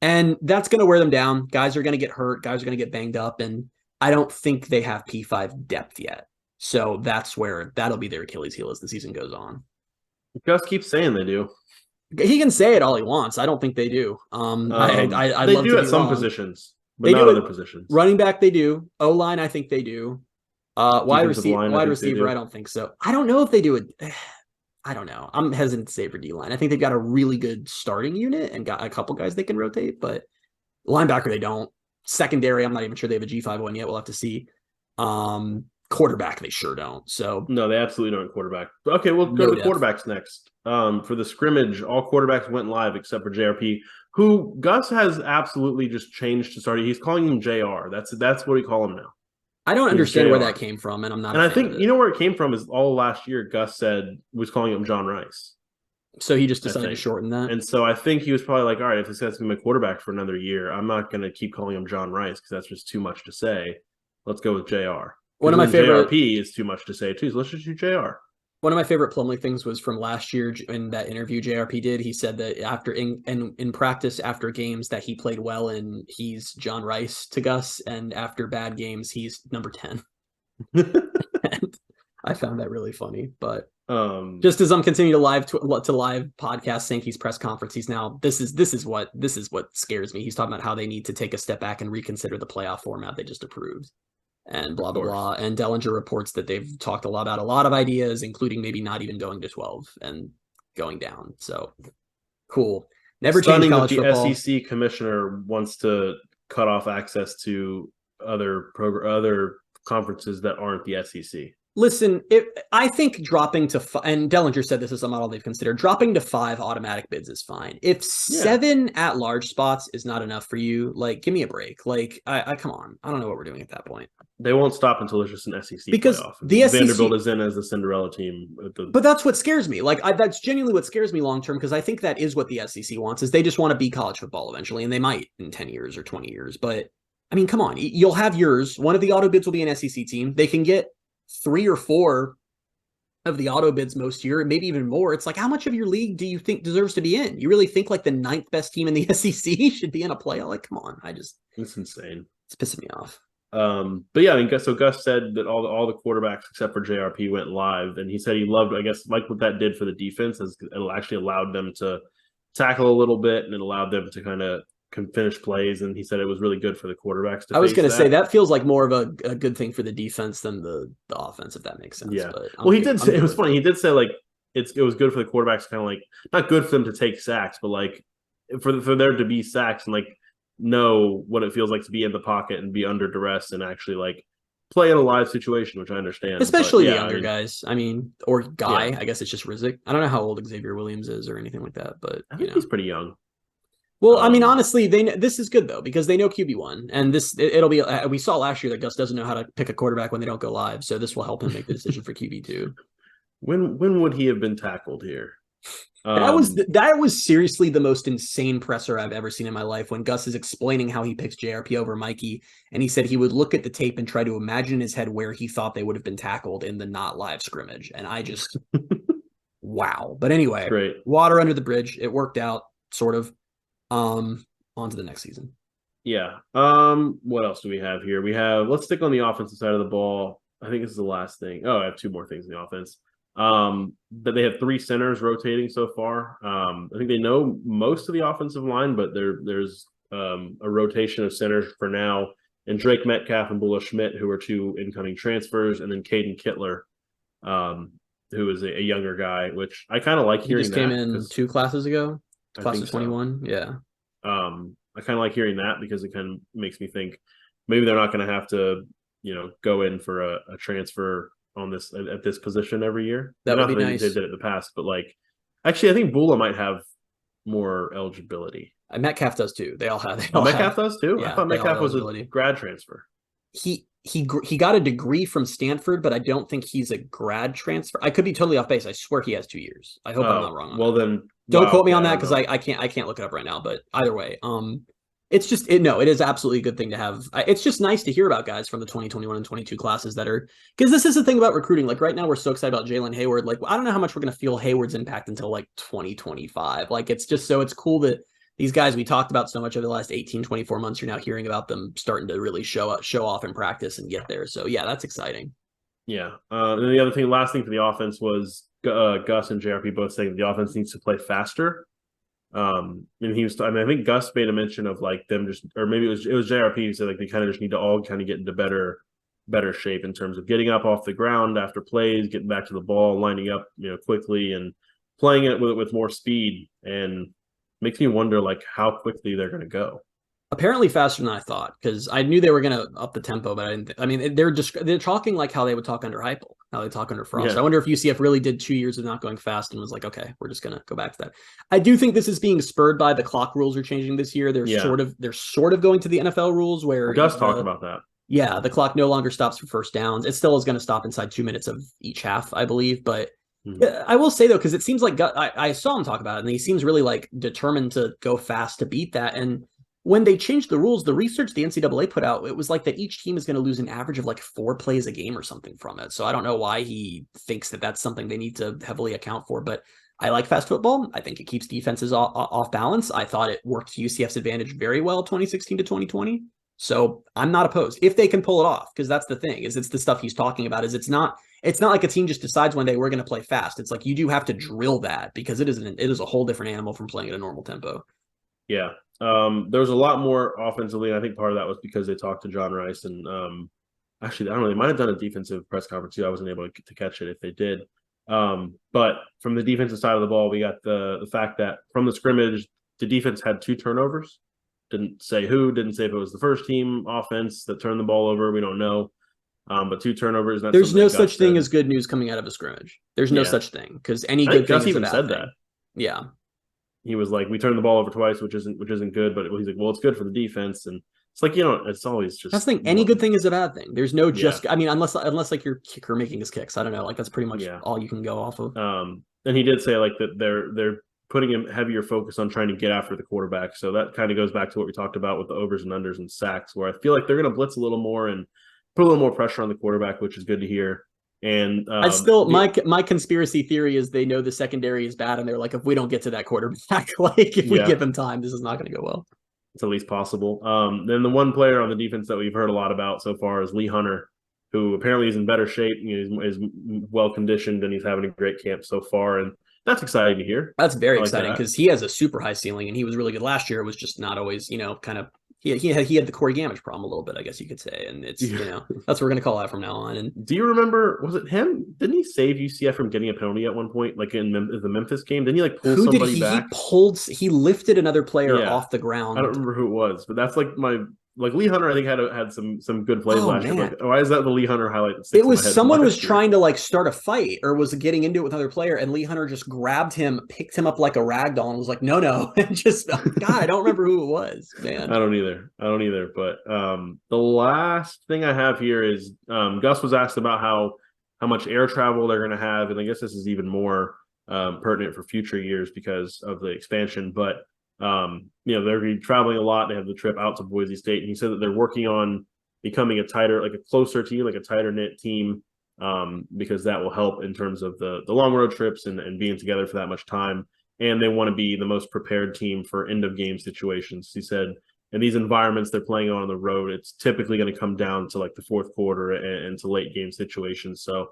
And that's going to wear them down. Guys are going to get hurt. Guys are going to get banged up. And I don't think they have P5 depth yet. So that's where that'll be their Achilles heel as the season goes on. Gus keeps saying they do. He can say it all he wants. I don't think they do. I they love do to at be some wrong. positions, but They not do other it. positions. Running back, they do. O-line, I think they do. Wide Defensive line, I think they receiver, do. I don't think so. I don't know if they do it. I don't know. I'm hesitant to say for D-line. I think they've got a really good starting unit and got a couple guys they can rotate, but linebacker, they don't. Secondary, I'm not even sure they have a G5 one yet. We'll have to see. Quarterback, they sure don't. So No, they absolutely don't quarterback. Okay, we'll go No to depth. quarterbacks next. For the scrimmage, all quarterbacks went live except for JRP, who Gus has absolutely just changed to start. He's calling him JR. That's what we call him now. I don't He's understand where JR. that came from, and I'm not. And a I fan think of you it. know where it came from is all last year Gus was calling him John Rice. So he just I decided to think. shorten that. And so I think he was probably like, all right, if this guy's going to be my quarterback for another year, I'm not going to keep calling him John Rice because that's just too much to say. Let's go with JR. One of my favorite JRP is too much to say too, so let's just do JR. One of my favorite Plumlee things was from last year in that interview JRP did. He said that after in practice after games that he played well in, he's John Rice to Gus, and after bad games he's number 10. And I found that really funny. But just as I'm continuing to live podcast Sankey's press conference, he's now this is what scares me. He's talking about how they need to take a step back and reconsider the playoff format they just approved. And blah, blah, blah. And Dellinger reports that they've talked about a lot of ideas, including maybe not even going to 12 and going down. So cool. Never change college that the football. SEC commissioner wants to cut off access to other conferences that aren't the SEC. Listen, I think dropping to and Dellinger said this is a model they've considered. Dropping to 5 automatic bids is fine. If 7 at-large spots is not enough for you, like, give me a break. Like, I come on. I don't know what we're doing at that point. They won't stop until there's just an SEC because playoff. The SEC, Vanderbilt is in as the Cinderella team. But that's what scares me. Like, that's genuinely what scares me long term, because I think that is what the SEC wants, is they just want to be college football eventually, and they might in 10 years or 20 years. But, I mean, come on. You'll have yours. One of the auto bids will be an SEC team. They can get 3 or 4 of the auto bids most year, maybe even more. It's like, how much of your league do you think deserves to be in? You really think like the 9th best team in the SEC should be in a playoff? Like, come on. It's insane. It's pissing me off. But yeah, I mean, so Gus said that all the quarterbacks except for JRP went live, and he said he loved, I guess, like what that did for the defense, is it actually allowed them to tackle a little bit, and it allowed them to kind of finish plays, and he said it was really good for the quarterbacks to I was going to say that feels like more of a good thing for the defense than the offense, if that makes sense. Yeah. But well, he did say, it was funny. He did say like it was good for the quarterbacks, kind of like not good for them to take sacks, but like for there to be sacks and like know what it feels like to be in the pocket and be under duress and actually like play in a live situation, which I understand. Especially but, the younger guys. I mean, or guy. Yeah. I guess it's just Rizek. I don't know how old Xavier Williams is or anything like that, but I think he's pretty young. Well, I mean, honestly, this is good though, because they know QB1, and it'll be. We saw last year that Gus doesn't know how to pick a quarterback when they don't go live, so this will help him make the decision for QB2. When would he have been tackled here? That was seriously the most insane presser I've ever seen in my life, when Gus is explaining how he picks JRP over Mikey, and he said he would look at the tape and try to imagine in his head where he thought they would have been tackled in the not live scrimmage, and I just wow. But anyway, Great. Water under the bridge. It worked out, sort of. On to the next season. Yeah. What else do we have here? Let's stick on the offensive side of the ball. I think this is the last thing. Oh, I have 2 more things in the offense. But they have 3 centers rotating so far. I think they know most of the offensive line, but there's a rotation of centers for now. And Drake Metcalf and Bula Schmidt, who are 2 incoming transfers, and then Caden Kittler, who is a younger guy, which I kind of like hearing. He just came in 2 classes ago. Class of 21, yeah. I kind of like hearing that, because it kind of makes me think maybe they're not going to have to, go in for a transfer on this at this position every year. That would be nice. They did it in the past, but like, actually, I think Bula might have more eligibility. Metcalf does too. They all have. Metcalf does too. Yeah, I thought Metcalf was a grad transfer. he got a degree from Stanford, but I don't think he's a grad transfer. I could be totally off base. I swear he has 2 years. I hope I'm not wrong on well, that. Then don't quote me on that because I can't look it up right now. But either way, it's just it is absolutely a good thing to have. It's just nice to hear about guys from the 2021 and 22 classes that are, because this is the thing about recruiting. Like right now, we're so excited about Jaylen Heyward. Like I don't know how much we're going to feel Hayward's impact until like 2025. Like it's cool that these guys we talked about so much over the last 18, 24 months, you're now hearing about them starting to really show off in practice and get there. So yeah, that's exciting. Yeah. And then the other thing, last thing for the offense was Gus and JRP both saying the offense needs to play faster. And he was, I think Gus made a mention of like them just, or maybe it was JRP who said like they kind of just need to all kind of get into better shape in terms of getting up off the ground after plays, getting back to the ball, lining up, quickly and playing it with more speed. And makes me wonder like how quickly they're going to go. Apparently faster than I thought, because I knew they were going to up the tempo, but I didn't. I mean, they're talking like how they would talk under Heupel, how they talk under Frost. Yeah. I wonder if UCF really did 2 years of not going fast and was like, okay, we're just going to go back to that. I do think this is being spurred by the clock rules are changing this year. They're sort of going to the NFL rules where Gus talked about that. Yeah, the clock no longer stops for first downs. It still is going to stop inside 2 minutes of each half, I believe, but. I will say though, because it seems like I saw him talk about it, and he seems really like determined to go fast to beat that. And when they changed the rules, the research the NCAA put out, it was like that each team is going to lose an average of like 4 plays a game or something from it. So I don't know why he thinks that that's something they need to heavily account for. But I like fast football. I think it keeps defenses off balance. I thought it worked to UCF's advantage very well 2016 to 2020. So I'm not opposed if they can pull it off, because that's the thing is it's the stuff he's talking about is it's not like a team just decides one day we're going to play fast. It's like you do have to drill that because it is a whole different animal from playing at a normal tempo. Yeah. There was a lot more offensively. And I think part of that was because they talked to John Rice and actually, I don't know, they might have done a defensive press conference too. I wasn't able to catch it if they did. But from the defensive side of the ball, we got the fact that from the scrimmage, the defense had 2 turnovers. Didn't say who, didn't say if it was the first team offense that turned the ball over. We don't know. But 2 turnovers. There's no such thing as good news coming out of a scrimmage. There's no such thing because any good thing. Gus even said that. Yeah, he was like, "We turned the ball over twice, which isn't good." But he's like, "Well, it's good for the defense." And it's like it's always just that's the thing. Any good thing is a bad thing. There's no just. I mean, unless like your kicker making his kicks. I don't know. Like that's pretty much all you can go off of. And he did say like that they're putting a heavier focus on trying to get after the quarterback. So that kind of goes back to what we talked about with the overs and unders and sacks, where I feel like they're going to blitz a little more and put a little more pressure on the quarterback, which is good to hear. And I still my conspiracy theory is they know the secondary is bad, and they're like, if we don't get to that quarterback, like if we give him time, this is not going to go well. It's at least possible. Then the one player on the defense that we've heard a lot about so far is Lee Hunter, who apparently is in better shape. Is well conditioned, and he's having a great camp so far. And that's exciting to hear. That's very exciting because he has a super high ceiling, and he was really good last year. It was just not always, kind of. He had the Corey Gamage problem a little bit, I guess you could say, and it's that's what we're gonna call that from now on. And do you remember? Was it him? Didn't he save UCF from getting a penalty at one point, like in the Memphis game? Didn't he like pull somebody back? He lifted another player off the ground. I don't remember who it was, but that's like Lee Hunter. I think had some good plays last year. Like, why is that the Lee Hunter highlight? It was someone was trying to like start a fight or was getting into it with another player, and Lee Hunter just grabbed him, picked him up like a ragdoll, and was like, "No," and just God, I don't remember who it was. Man, I don't either. But the last thing I have here is Gus was asked about how much air travel they're going to have, and I guess this is even more pertinent for future years because of the expansion, but. They're going to be traveling a lot. They have the trip out to Boise State. And he said that they're working on becoming a closer team, like a tighter knit team, because that will help in terms of the long road trips and being together for that much time. And they want to be the most prepared team for end of game situations. He said, in these environments they're playing on the road, it's typically going to come down to like the fourth quarter and to late game situations. So I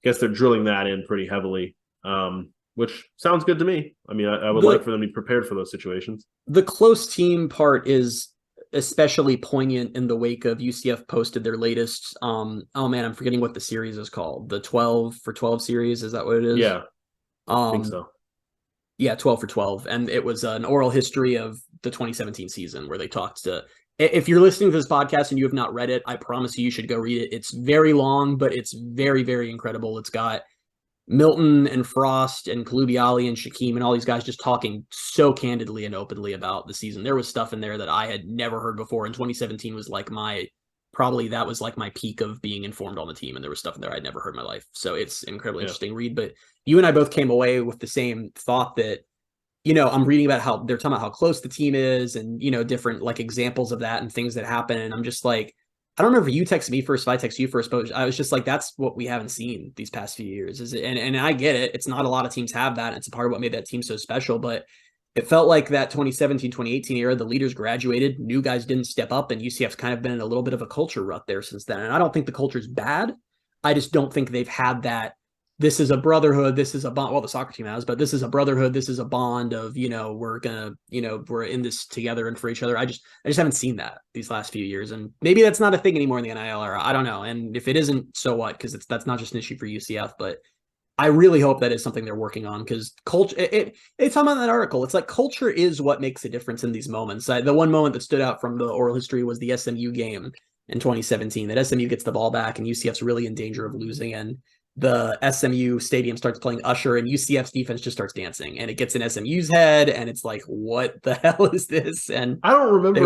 guess they're drilling that in pretty heavily. Which sounds good to me. I mean, I would like for them to be prepared for those situations. The close team part is especially poignant in the wake of UCF posted their latest. I'm forgetting what the series is called. The 12 for 12 series. Is that what it is? Yeah, I think so. Yeah, 12 for 12. And it was an oral history of the 2017 season where they talked to. If you're listening to this podcast and you have not read it, I promise you should go read it. It's very long, but it's very, very incredible. It's got Milton and Frost and Kalubi-Ali and Shaquem and all these guys just talking so candidly and openly about the season. There was stuff in there that I had never heard before, and 2017 was like my probably that was like my peak of being informed on the team, and there was stuff in there I'd never heard in my life. So it's an incredibly interesting read. But you and I both came away with the same thought that, I'm reading about how they're talking about how close the team is and, different like examples of that and things that happen. And I'm just like, I don't remember if you texted me first, if I texted you first, but I was just like, that's what we haven't seen these past few years. And I get it. It's not a lot of teams have that. It's a part of what made that team so special, but it felt like that 2017, 2018 era, the leaders graduated, new guys didn't step up, and UCF's kind of been in a little bit of a culture rut there since then. And I don't think the culture's bad. I just don't think they've had that. This is a brotherhood. This is a bond. Well, the soccer team has, but this is a brotherhood. This is a bond of, we're in this together and for each other. I just haven't seen that these last few years. And maybe that's not a thing anymore in the NIL era. I don't know. And if it isn't, so what? Because that's not just an issue for UCF, but I really hope that is something they're working on, because culture, it's talking about that article. It's like culture is what makes a difference in these moments. The one moment that stood out from the oral history was the SMU game in 2017, that SMU gets the ball back and UCF's really in danger of losing. And the SMU stadium starts playing Usher and UCF's defense just starts dancing, and it gets in SMU's head, and it's like, what the hell is this? And I don't remember.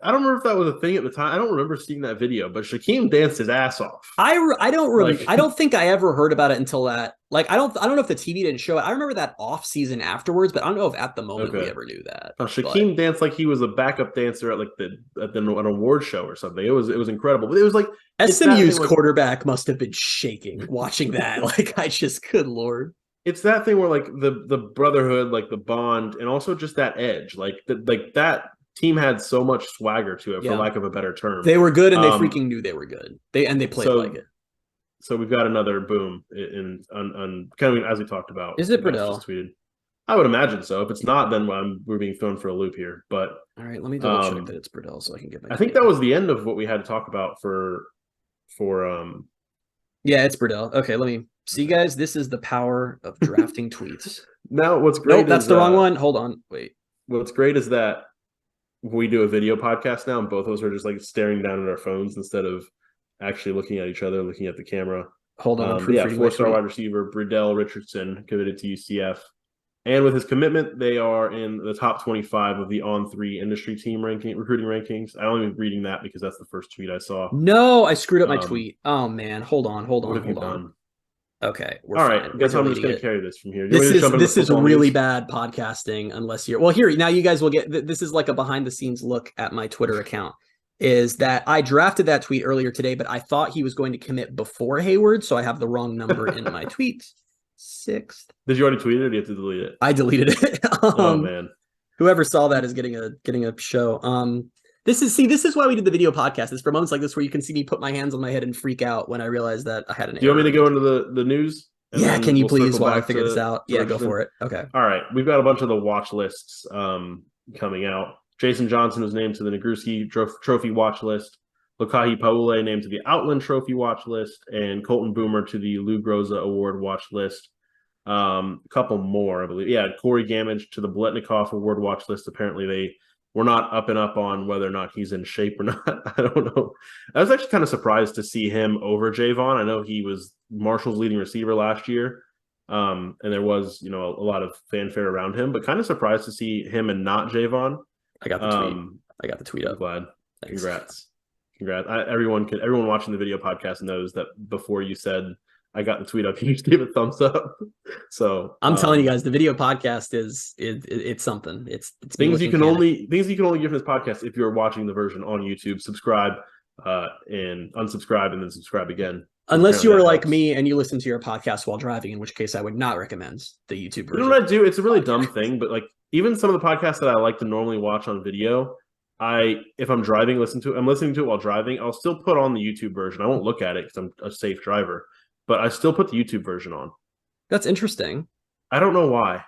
I don't remember if that was a thing at the time. I don't remember seeing that video, but Shaquem danced his ass off. I don't think I ever heard about it until that. Like, I don't know if the TV didn't show it. I remember that off season afterwards, but I don't know if at the moment we ever knew that. Shaquem danced like he was a backup dancer at an award show or something. It was incredible. But it was like SMU's quarterback must have been shaking watching that. Like, good Lord. It's that thing where like the brotherhood, like the bond, and also just that edge, like that team had so much swagger to it, for lack of a better term. They were good, and they freaking knew they were good. They played like it. So we've got another boom on kind of as we talked about. Is it Burdell? Tweeted. I would imagine so. If it's not, then we're being thrown for a loop here. But all right, let me double check that it's Burdell so I can get my. I think that was the end of what we had to talk about for. Yeah, it's Burdell. Okay, let me see, guys. This is the power of drafting tweets. Now, what's great? Nope, that's the wrong one. Hold on, wait. What's great is that we do a video podcast now, and both of us are just like staring down at our phones instead of actually looking at each other, looking at the camera. Hold on. 4-star wide receiver Burdell Richardson committed to UCF. And with his commitment, they are in the top 25 of the On3 industry team recruiting rankings. I only reading that because that's the first tweet I saw. No, I screwed up my tweet. Oh, man. Hold on. What have you done? Okay, all right. Guess I'm just going to carry this from here. This is really bad podcasting unless you're... Well, here, now you guys will get... This is like a behind-the-scenes look at my Twitter account. Is that I drafted that tweet earlier today, but I thought he was going to commit before Heyward, so I have the wrong number in my tweet. 6th. Did you already tweet it, or do you have to delete it? I deleted it. Oh, man. Whoever saw that is getting a show. This is why we did the video podcast. It's for moments like this where you can see me put my hands on my head and freak out when I realized that I had an error. Do you want me to go into the news? Yeah, can you please while I figure this out? Yeah, go for it. Okay. All right. We've got a bunch of the watch lists coming out. Jason Johnson was named to the Nagurski Trophy watch list. Lukahi Paule named to the Outland Trophy watch list, and Colton Boomer to the Lou Groza Award watch list. A couple more, I believe. Yeah, Corey Gamage to the Biletnikoff Award watch list. Apparently, they were not up and up on whether or not he's in shape or not. I don't know. I was actually kind of surprised to see him over Javon. I know he was Marshall's leading receiver last year, and there was a lot of fanfare around him, but kind of surprised to see him and not Javon. I got the tweet. I got the tweet up. Glad. Thanks. Congrats. Everyone watching the video podcast knows that before you said I got the tweet up, you just gave a thumbs up. So I'm telling you guys, the video podcast it's something. It's things you can only give in this podcast if you're watching the version on YouTube. Subscribe and unsubscribe and then subscribe again. Unless you are like me and you listen to your podcast while driving, in which case I would not recommend the YouTube version. You know what I do? It's a really dumb thing, but like even some of the podcasts that I like to normally watch on video, if I'm driving, I'm listening to it while driving, I'll still put on the YouTube version. I won't look at it because I'm a safe driver, but I still put the YouTube version on. That's interesting. I don't know why.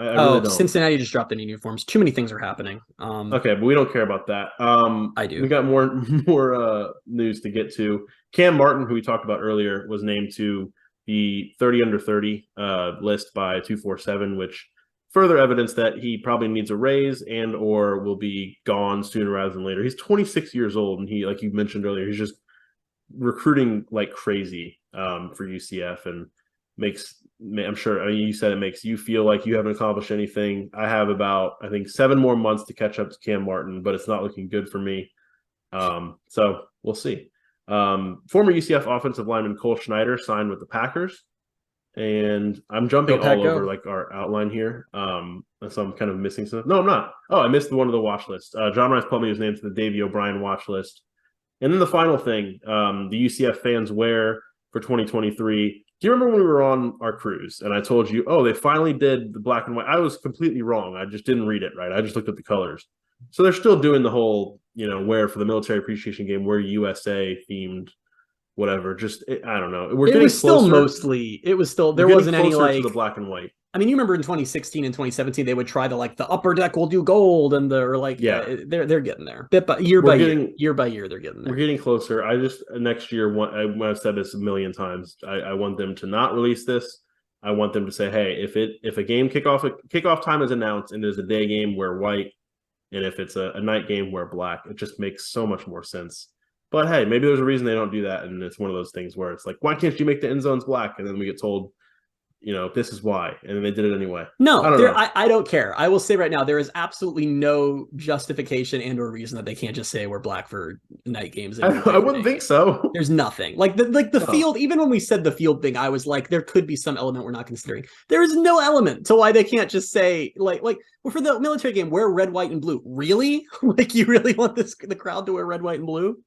I really don't. Cincinnati just dropped in uniforms. Too many things are happening. Okay, but we don't care about that. I do. We got more news to get to. Cam Martin, who we talked about earlier, was named to the 30 under 30 list by 247, which further evidence that he probably needs a raise and or will be gone sooner rather than later. He's 26 years old, and he, like you mentioned earlier, he's just recruiting like crazy for UCF, and I'm sure, I mean, you said it makes you feel like you haven't accomplished anything. I have about, I think, 7 more months to catch up to Cam Martin, but it's not looking good for me. So we'll see. Former UCF offensive lineman Cole Schneider signed with the Packers. And I'm jumping all over like our outline here. So I'm kind of missing stuff. No, I'm not. Oh, I missed one of the watch list. John Rice Plumlee was named to the Davey O'Brien watch list. And then the final thing, the UCF fans wear for 2023. Do you remember when we were on our cruise and I told you, oh, they finally did the black and white? I was completely wrong. I just didn't read it right. I just looked at the colors. So they're still doing the whole, wear for the military appreciation game, wear USA themed, whatever. Just, I don't know. There wasn't any like to the black and white. I mean, you remember in 2016 and 2017, they would try the upper deck will do gold and they're getting there. Year by year, they're getting there. We're getting closer. I just next year I've said this a million times. I want them to not release this. I want them to say, hey, if a game kickoff time is announced and there's a day game, wear white, and if it's a night game, wear black. It just makes so much more sense. But hey, maybe there's a reason they don't do that, and it's one of those things where it's like, why can't you make the end zones black? And then we get told, this is why, and then they did it anyway. No, I don't care. I will say right now, there is absolutely no justification and or reason that they can't just say we're black for night games. I wouldn't think so. There's nothing like the field. Even when we said the field thing, I was like, there could be some element we're not considering. There is no element to why they can't just say like well, for the military game, wear red, white, and blue. Really? Like you really want the crowd to wear red, white, and blue?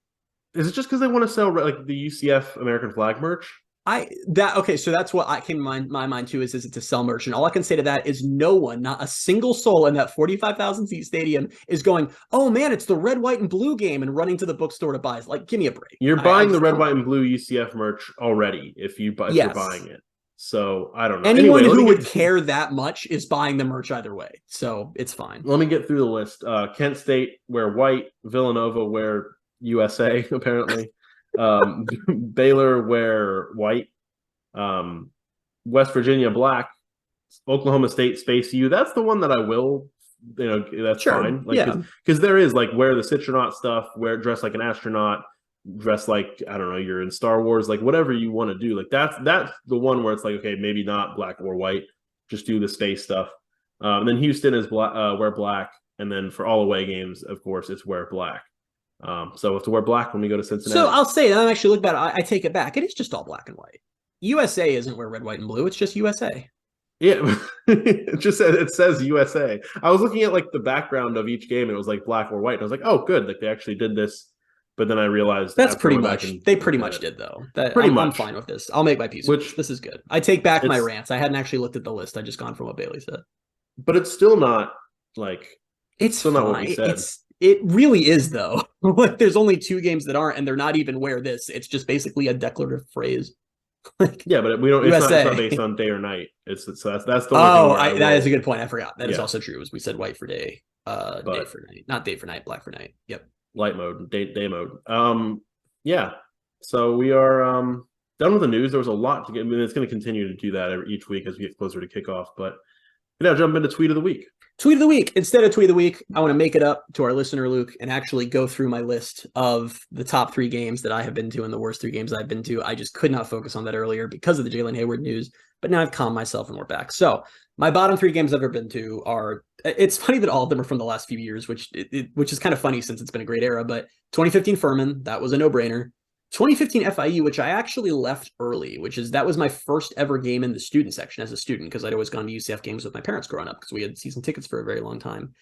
Is it just because they want to sell like the UCF American flag merch? So that's what came to my mind too, is it to sell merch? And all I can say to that is no one, not a single soul in that 45,000 seat stadium is going, oh man, it's the red, white, and blue game and running to the bookstore to buy it. Like, give me a break. You're buying the red, white, and blue UCF merch already if you're buying it. So I don't know. Anyone who would care that much is buying the merch either way. So it's fine. Let me get through the list. Kent State wear white, Villanova wear USA apparently. Baylor wear white, West Virginia black, Oklahoma State Space U. That's the one that I will, that's sure. Fine. Because there is like wear the citronaut stuff, dress like an astronaut, dress like, I don't know, you're in Star Wars, like whatever you want to do. Like that's the one where it's like, okay, maybe not black or white, just do the space stuff. And then Houston is wear black, and then for all away games, of course, it's wear black. So we have to wear black when we go to Cincinnati. So I'll say, I'm actually looking at it, I take it back. It is just all black and white. USA isn't wear red, white, and blue. It's just USA. Yeah, it says USA. I was looking at like the background of each game, and it was like black or white. And I was like, oh, good, like they actually did this. But then I realized that's pretty much. They pretty much did though. I'm fine with this. I'll make my peace. This is good. I take back my rants. I hadn't actually looked at the list. I just gone from what Bailey said. But it's still not like it's still not what we said. It really is, though. Like, there's only 2 games that aren't, and they're not even wear this. It's just basically a declarative phrase. Yeah, but we don't. It's not based on day or night. That's the. That is a good point. I forgot. That is also true. As we said, white for day, day for night, not day for night, black for night. Yep. Light mode, day mode. Yeah. So we are done with the news. There was a lot to get. I mean, it's going to continue to do that each week as we get closer to kickoff. But now jump into tweet of the week. Tweet of the week. Instead of tweet of the week, I want to make it up to our listener, Luke, and actually go through my list of the top 3 games that I have been to and the worst 3 games I've been to. I just could not focus on that earlier because of the Jaylen Heyward news, but now I've calmed myself and we're back. So my bottom 3 games I've ever been to are, it's funny that all of them are from the last few years, which is kind of funny since it's been a great era, but 2015 Furman, that was a no-brainer. 2015 FIU, which I actually left early, that was my first ever game in the student section as a student, because I'd always gone to UCF games with my parents growing up because we had season tickets for a very long time.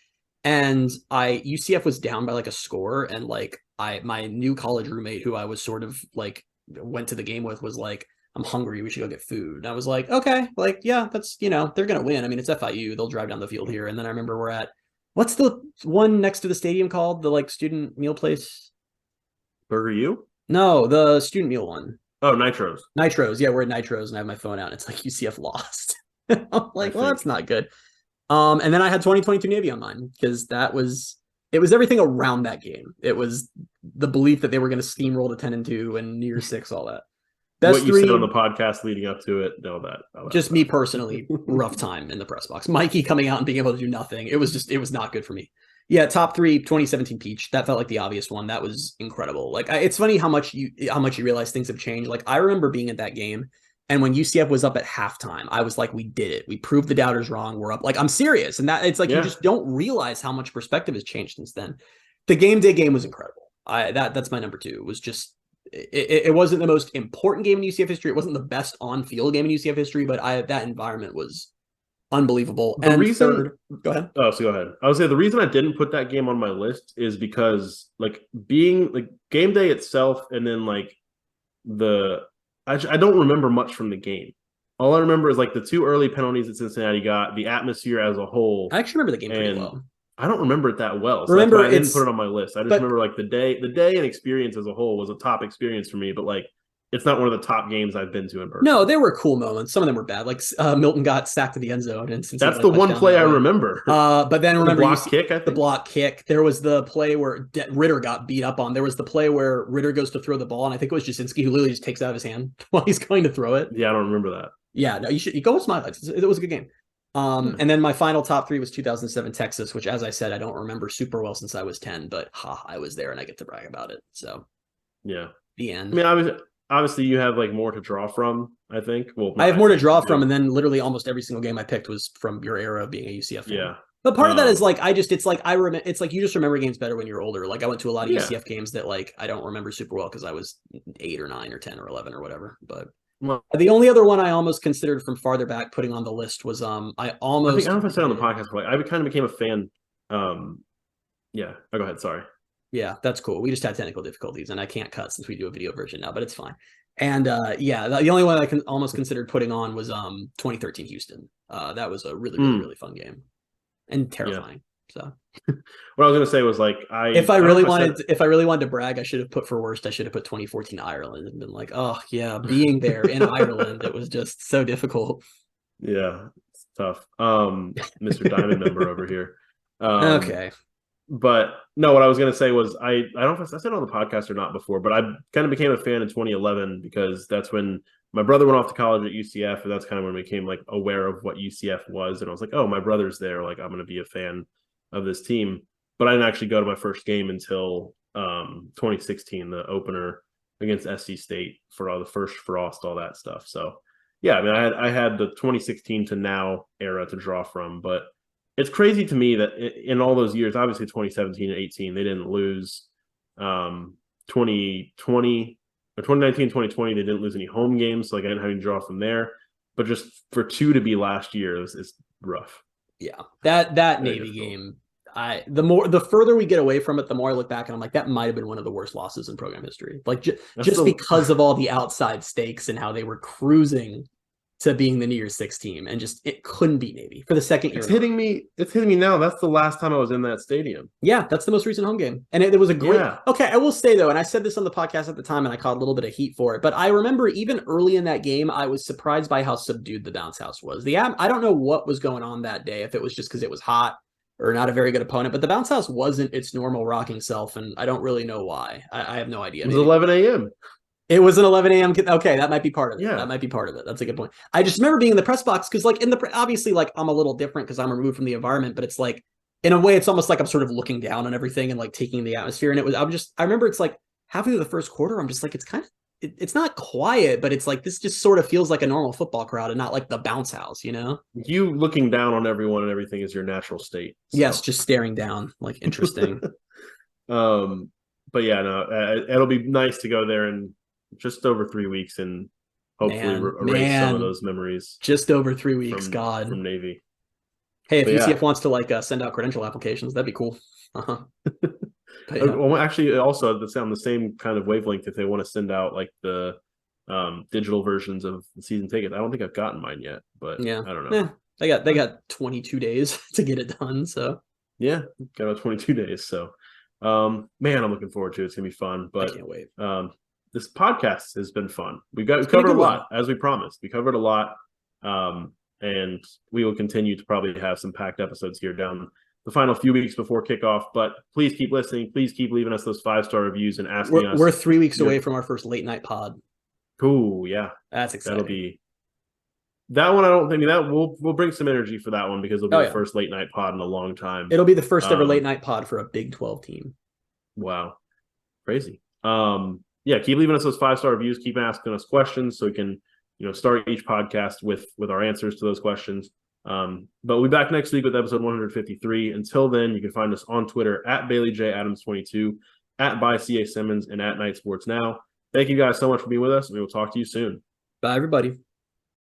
And UCF was down by like a score, and like my new college roommate who I was sort of like went to the game with was like, I'm hungry, we should go get food. And I was like, okay, like, yeah, that's, they're gonna win. I mean, it's FIU, they'll drive down the field here. And then I remember we're at, what's the one next to the stadium called? The like student meal place? Burger U? No, the student meal one. Oh, Nitros. Nitros. Yeah, we're at Nitros, and I have my phone out. And it's like UCF lost. I'm like, well, that's not good. And then I had 2022 Navy on mine because it was everything around that game. It was the belief that they were going to steamroll to 10-2 and New Year's 6, all that. Best what you said on the podcast leading up to it, all that just stuff. Me personally, rough time in the press box. Mikey coming out and being able to do nothing. It was not good for me. Yeah, top 3, 2017 Peach. That felt like the obvious one. That was incredible. Like, it's funny how much you realize things have changed. Like, I remember being at that game, and when UCF was up at halftime, I was like, we did it. We proved the doubters wrong. We're up. Like, I'm serious. And that it's like, you just don't realize how much perspective has changed since then. The game day game was incredible. That's my number 2. It was just it wasn't the most important game in UCF history. It wasn't the best on-field game in UCF history, but that environment was unbelievable. Go ahead. Oh, so go ahead. I would say the reason I didn't put that game on my list is because like being like game day itself, and then like I don't remember much from the game. All I remember is like the 2 early penalties that Cincinnati got, the atmosphere as a whole. I actually remember the game pretty well. I don't remember it that well. So remember, that's why I didn't put it on my list. I just remember like the day and experience as a whole was a top experience for me, but like it's not one of the top games I've been to in person. No, there were cool moments. Some of them were bad. Like Milton got sacked to the end zone, and that's the one play I remember. But then remember the block kick. There was the play where Ritter got beat up on. There was the play where Ritter goes to throw the ball, and I think it was Jasinski who literally just takes it out of his hand while he's going to throw it. Yeah, I don't remember that. Yeah, no, you go with my highlights. It was a good game. And then my final top 3 was 2007 Texas, which, as I said, I don't remember super well since I was 10, but I was there and I get to brag about it. So yeah, the end. I mean, obviously you have like more to draw from, I think. Well, I have more to draw from, and then literally almost every single game I picked was from your era of being a UCF fan. Yeah. But part of that is like it's like you just remember games better when you're older. Like I went to a lot of UCF games that like I don't remember super well because I was 8 or 9 or 10 or 11 or whatever. But the only other one I almost considered from farther back putting on the list was I don't know if I said on the podcast, but like I kind of became a fan. Yeah. Oh, go ahead. Sorry. Yeah, that's cool. We just had technical difficulties, and I can't cut since we do a video version now, but it's fine. And the only one I can almost considered putting on was 2013 Houston. That was a really fun game and terrifying. So what I was gonna say was like if I really wanted to brag, I should have put for worst. I should have put 2014 Ireland and been like, oh yeah, being there in Ireland, it was just so difficult. Yeah, it's tough. Mr. Diamond member over here. Okay. But no, what I was gonna say was I don't know if I said it on the podcast or not before, but I kind of became a fan in 2011 because that's when my brother went off to college at UCF, and that's kind of when I became like aware of what UCF was, and I was like, oh, my brother's there, like I'm gonna be a fan of this team. But I didn't actually go to my first game until 2016, the opener against SC State for all the first frost, all that stuff. So yeah, I mean, I had the 2016 to now era to draw from, but it's crazy to me that in all those years, obviously 2017 and 18, they didn't lose. 2020 or 2019, 2020, they didn't lose any home games, so like I didn't have any draw from there. But just for 2 to be last year is rough. Yeah, that Navy game, the further we get away from it, the more I look back and I'm like, that might have been one of the worst losses in program history. Like just because of all the outside stakes and how they were cruising to being the New Year's Six team, and just it couldn't beat Navy for the second year. It's hitting me now. That's the last time I was in that stadium. Yeah, that's the most recent home game, and it was a great. Yeah. Okay, I will say though, and I said this on the podcast at the time, and I caught a little bit of heat for it, but I remember even early in that game, I was surprised by how subdued the Bounce House was. I don't know what was going on that day, if it was just because it was hot or not a very good opponent, but the Bounce House wasn't its normal rocking self, and I don't really know why. I have no idea. It was 11 a.m. It was an 11 a.m. Okay, that might be part of it. Yeah. That might be part of it. That's a good point. I just remember being in the press box because, like, obviously, like, I'm a little different because I'm removed from the environment, but it's like, in a way, it's almost like I'm sort of looking down on everything and like taking the atmosphere. And I remember it's like halfway through the first quarter, I'm just like, it's not quiet, but it's like this just sort of feels like a normal football crowd and not like the Bounce House, you know? You looking down on everyone and everything is your natural state. So. Yes, just staring down, like interesting. But yeah, no, it'll be nice to go there in just over 3 weeks and hopefully erase some of those memories. Just over 3 weeks, from Navy. Hey, if UCF wants to like send out credential applications, that'd be cool. Well, actually, also on the same kind of wavelength, if they want to send out like the digital versions of the season tickets. I don't think I've gotten mine yet, but yeah, I don't know. They got 22 days to get it done. So yeah, got about 22 days. So man, I'm looking forward to it. It's gonna be fun. But I can't wait. This podcast has been fun. We covered a lot, as we promised. We covered a lot, and we will continue to probably have some packed episodes here down the final few weeks before kickoff. But please keep listening. Please keep leaving us those 5-star reviews and asking us. We're 3 weeks away from our first late night pod. Cool, yeah, that's exciting. That'll be that one. I don't think that we'll bring some energy for that one because it'll be the first late night pod in a long time. It'll be the first ever late night pod for a Big 12 team. Wow, crazy. Yeah, keep leaving us those 5-star reviews. Keep asking us questions so we can, start each podcast with our answers to those questions. But we'll be back next week with episode 153. Until then, you can find us on Twitter at BaileyJAdams22, at by CA Simmons and at Night Sports Now. Thank you guys so much for being with us. We will talk to you soon. Bye, everybody.